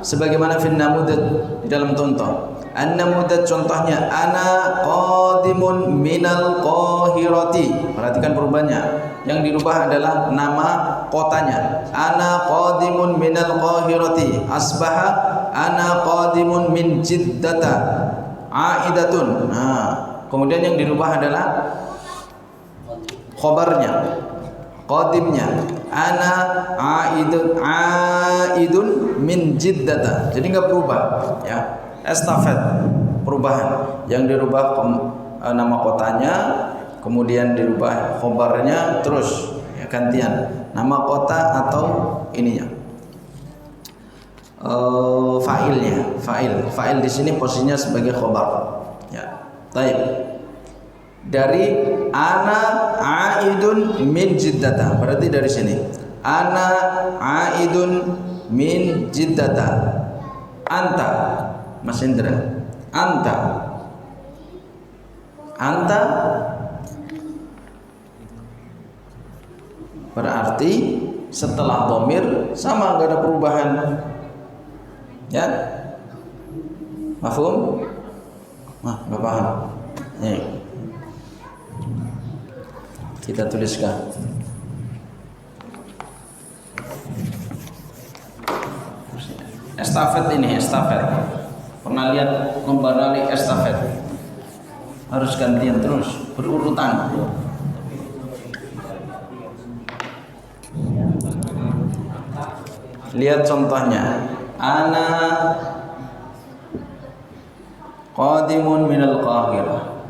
sebagaimana fin namudad di dalam contoh. An-namudad contohnya ana qadimun minal qahirati. Perhatikan perubahannya. Yang dirubah adalah nama kotanya. Ana qadimun minal qahirati. Asbaha ana qadimun min jiddata. Aidatun. Nah, kemudian yang dirubah adalah khobarnya, qadimnya. Ana aidun min jiddata. Jadi enggak berubah, ya. Estafet, perubahan. Yang dirubah nama kotanya, kemudian dirubah khobarnya, terus ya, gantian nama kota atau ininya. Fa'il di sini posisinya sebagai khobar. Ya. Baik. Dari ana aidun min jiddata. Berarti dari sini. Ana aidun min jiddata. Anta, Mas Indra. Anta berarti setelah dhamir sama, enggak ada perubahan. Ya, mafhum? Nggak paham. Nih, kita tuliskan. Estafet ini, estafet. Pernah lihat lomba rali estafet? Harus gantian terus, berurutan. Lihat contohnya. Ana qadimun minal Qahirah.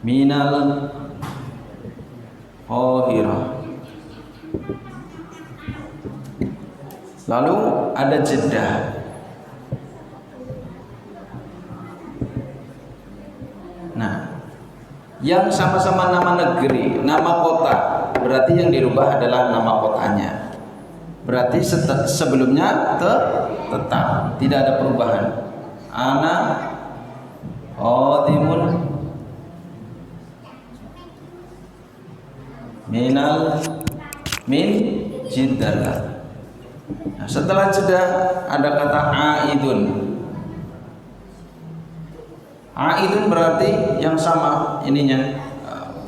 Minal Qahirah. Lalu ada Jeddah. Nah, yang sama-sama nama negeri, nama kota, berarti yang dirubah adalah nama kotanya. Berarti sebelumnya tetap, tidak ada perubahan. Ana qadimun min Jeddah. Nah, setelah Jeddah ada kata aidun. Aidun berarti yang sama ininya,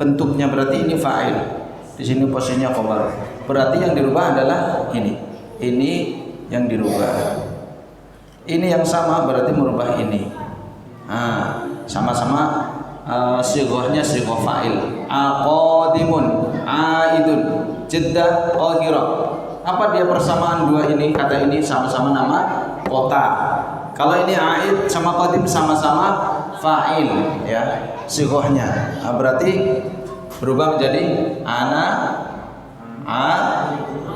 bentuknya berarti ini fa'il. Di sini posisinya khabar. Berarti yang dirubah adalah ini. Ini yang dirubah. Ini yang sama berarti merubah ini. Nah, sama-sama sighahnya sighah fa'il. Aqadimun, aidun, Jeddah, Qahirah. Apa dia persamaan dua ini? Kata ini sama-sama nama kota. Kalau ini aid sama qadim sama-sama fa'il, ya, sighahnya. Nah, berarti berubah menjadi ana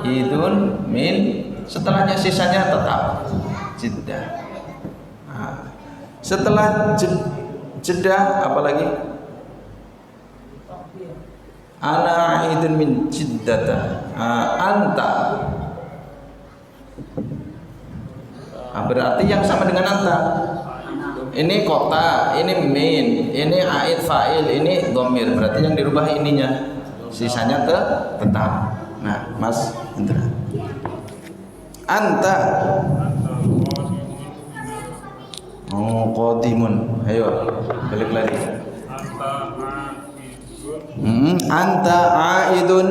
aidun min, setelahnya sisanya tetap Jeddah. Nah, setelah Jeddah apa lagi? Ana aidun min jiddata. Anta. Nah, berarti yang sama dengan anta. Ini kota, ini min, ini aid fa'il, ini dhamir. Berarti yang dirubah ininya, sisanya tetap. Nah, Mas Indra. Anta. Oh, qadimun. Ayo, balik lagi. Anta aidun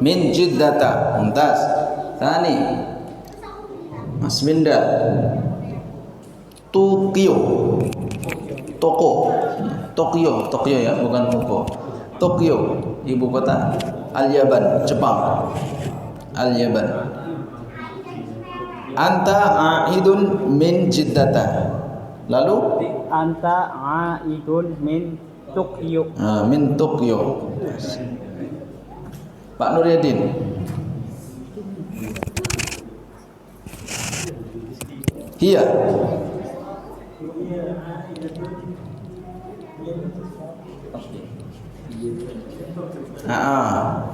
min jiddata. Mumtaz. Tani. Mas Minda. Tokyo. Tokyo ya, bukan Toko. Tokyo, ibu kota Al-Yaban, Jepang. Al-Yaban. Anta aidun min jiddata. Lalu anta aidun min Tokyo. Min Tokyo. Pak Nuryadin. Hiya.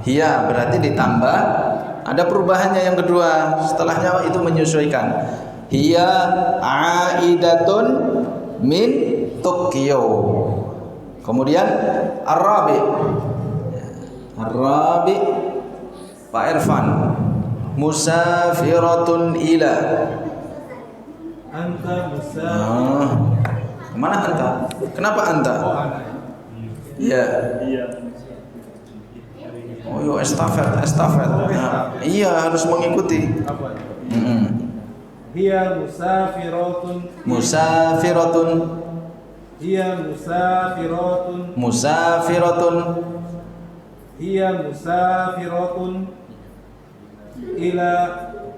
Hiya berarti ditambah, ada perubahannya yang kedua, setelahnya itu menyesuaikan. Hiya aidatun min Tokyo. Kemudian Arabi Pak Irfan, musafiratun ila. Anta musafir. Kemana anta? Kenapa anta? Iya. Oh yo, estafet. Nah, iya, harus mengikuti. Hiya musafiratun. Musafiratun. Hiya musafiratun. Musafiratun. Hiya musafiratun ila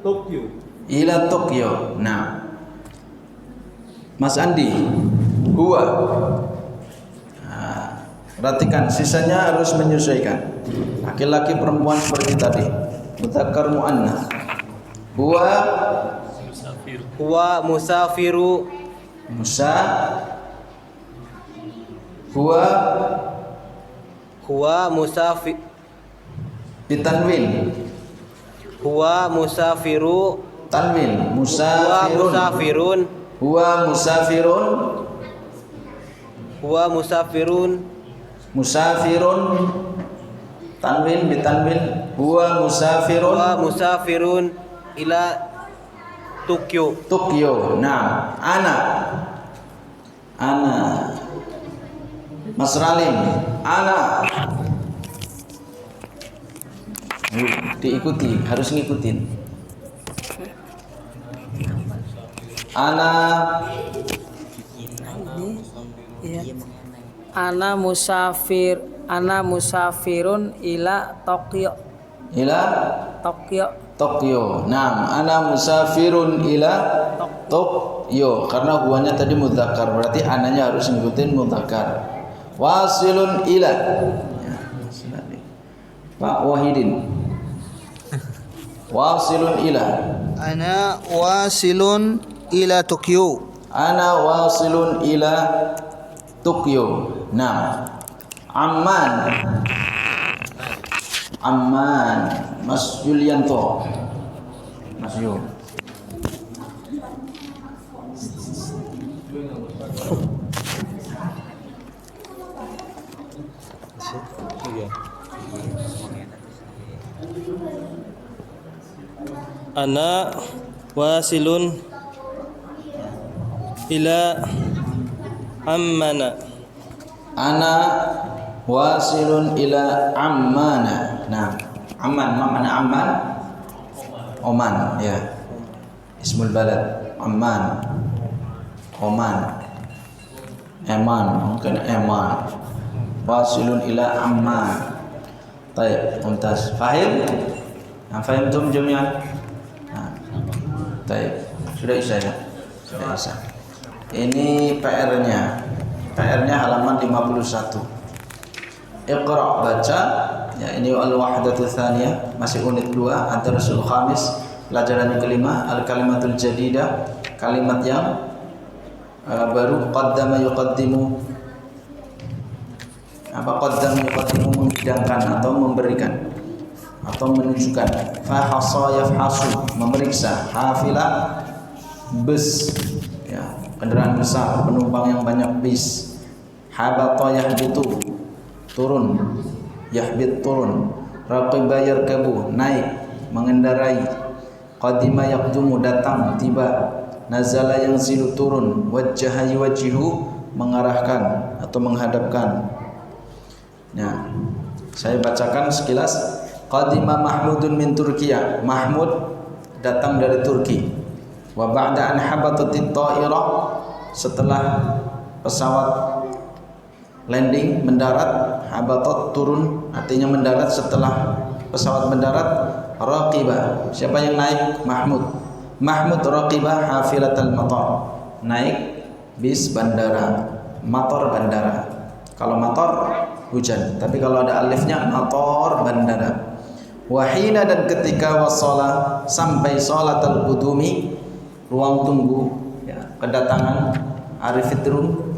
Tokyo. Ila Tokyo. Nah, Mas Andi, huwa. Nah, perhatikan, sisanya harus menyesuaikan. Laki-laki perempuan seperti tadi. Mudzakkar muannats. Huwa musafiru. Huwa musafir. Bitanwin. Huwa musafiru. Tanwin. Huwa Musafirun. musafirun. Huwa musafirun. Huwa musafirun. Musafirun. Tanwin bitanwin. Huwa musafirun. Huwa musafirun ila Tokyo. Tokyo. Nah, ana. Mas Ralim, ana. Diikuti, harus ngikutin. Ana. Ana musafirun ila Tokyo. Ila Tokyo. Nah, ana musafirun ila Tokyo. Karena huwanya tadi mudzakkar, berarti ananya harus ngikutin mudzakkar. Wasilun ila. Ya, Pak Wahidin. Wasilun ila. Ana wasilun ila Tokyo. Ana wasilun ila Tokyo. Nah, Amman. Mas Yulianto. Mas Yul. Ana wasilun ila Ammana. Ana wasilun ila Ammana. Nah, Amman, mana Amman? Oman, ya. Ismul balad, Amman. Oman. Mungkin Eman. Wasilun ila Amman. Baik, mumtaz. Fahim? Nah, fahimtum jami'an? Nah. Baik, sudah bisa ya? Sudah bisa. Ini PR-nya. PR-nya halaman 51. Iqra, baca. Ya, ini al-wahdatu tsaniyah, masih unit 2, ad-darsul khamis, pelajaran yang kelima, al-kalimatul jadidah, kalimat yang baru. Qaddama yuqaddimu. Apa qaddama yuqaddimu? Menghidangkan atau memberikan atau menunjukkan. Fahassa yafhasu, memeriksa. Hafila, bus, ya, kendaraan besar, penumpang yang banyak bis. Habata yahbitu, turun. Yahbit, turun. Raqiba yarkabu, naik, mengendarai. Qadima yaqdumu, datang, tiba. Nazala yanzilu, turun. Wajjaha yuwajjihu, mengarahkan atau menghadapkan. Nah, saya bacakan sekilas. Qadima Mahmudun min Turkiya, Mahmud datang dari Turki. Wa ba'da an habatatit ta'irah, setelah pesawat landing, mendarat. Habatat, turun, artinya mendarat. Setelah pesawat mendarat, raqiba, siapa yang naik? Mahmud raqiba hafilatal matar, naik bis bandara. Matar, bandara. Kalau mator hujan, tapi kalau ada alifnya mator bandara. Wahina dan ketika wasala sampai sholatul qudumi, ruang tunggu ya, kedatangan Arif Fitrun.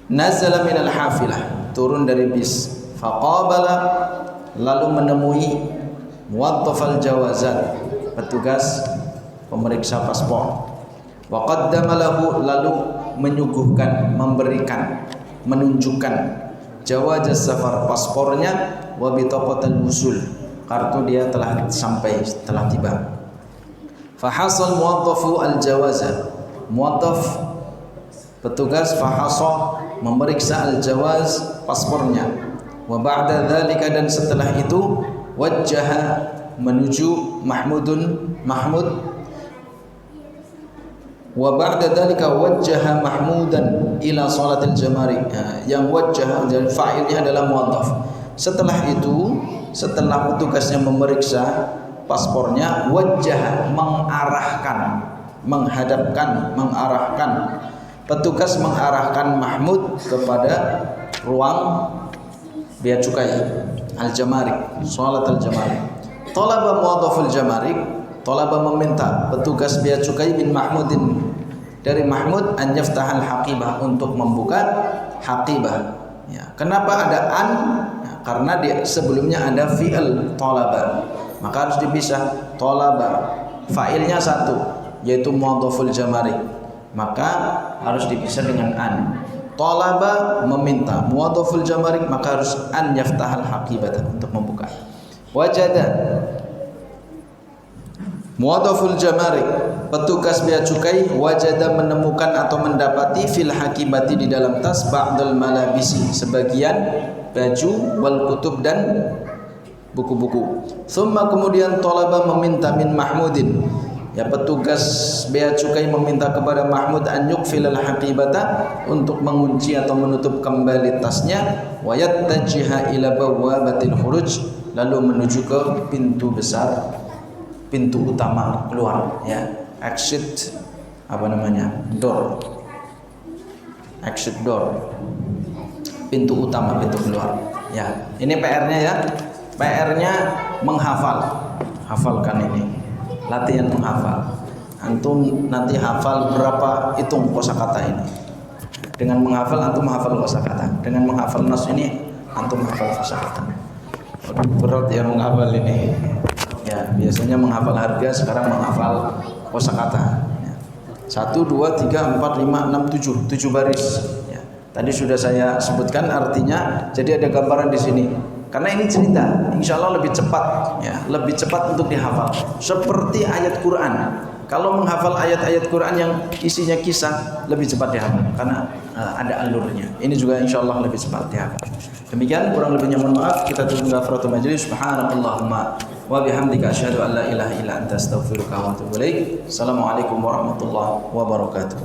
Nazala minal hafilah, turun dari bis. Faqabala, lalu menemui muwaddafal jawazat, petugas pemeriksa paspor. Wa qaddama lahu, lalu menyuguhkan, memberikan, menunjukkan jawaz safar, paspornya, wa bitaqatul wusul, kartu dia telah sampai, telah tiba. Fahasal muwaddafu al-jawaza, muwaddaf petugas fahasal memeriksa al-jawaz, paspornya. Wa ba'da dzalika, dan setelah itu wajjaha, menuju Mahmud. Wa ba'da dzalika wajjaha Mahmudan ila salatil jamarik. Yang wajjaha fa'ilnya adalah muwaddaf. Setelah itu, setelah petugasnya memeriksa paspornya, wajjaha, mengarahkan, menghadapkan, mengarahkan. Petugas mengarahkan Mahmud kepada ruang bea cukai al-jamarik, salat al-jamarik. Talaba muwaddaful jamarik, talaba meminta petugas bea cukai bin Mahmudin, dari Mahmud, an yaftahal haqibah, untuk membuka haqibah. Ya, kenapa ada an? Ya, karena dia sebelumnya ada fi'il talaba, maka harus dipisah. Talaba fa'ilnya satu, yaitu muwaddaful jamarik, maka harus dipisah dengan an. Talaba meminta, muwaddaful jamarik, maka harus an yaftahal haqibata, untuk membuka. Wajada muwaddaful jamarik, petugas bea cukai, wajada menemukan atau mendapati fil haqibati, di dalam tas, ba'dal malabisi, sebagian baju, wal kutub, dan buku-buku. Thumma, kemudian talaba meminta min Mahmudin, ya, petugas bea cukai meminta kepada Mahmud an yukfilal haqibata, untuk mengunci atau menutup kembali tasnya. Wa yattajiha ila bawwabatil khuruj, lalu menuju ke pintu besar, pintu utama keluar, ya, exit, apa namanya, door, exit door, pintu utama, pintu keluar. Ya, ini PR-nya ya, PR-nya menghafal, hafalkan ini. Latihan menghafal. Antum nanti hafal berapa, hitung kosakata ini. Dengan menghafal antum menghafal kosakata. Dengan menghafal nas ini antum menghafal kosakata. Berat ya menghafal ini. Ya, biasanya menghafal harga, sekarang menghafal kosakata. 1 2 3 4 5 6 7 baris. Ya. Tadi sudah saya sebutkan artinya, jadi ada gambaran di sini. Karena ini cerita, insya Allah lebih cepat, ya, lebih cepat untuk dihafal. Seperti ayat Quran. Kalau menghafal ayat-ayat Quran yang isinya kisah, lebih cepat dihafal, karena ada alurnya. Ini juga insya Allah lebih cepat dihafal. Demikian, kurang lebihnya mohon maaf. Kita tunggu kafaratul majlis. Subhanakallahumma wa bihamdika, asyhadu an la ilaha illa anta, astaghfiruka wa atubu ilaik. Assalamualaikum warahmatullahi wabarakatuh.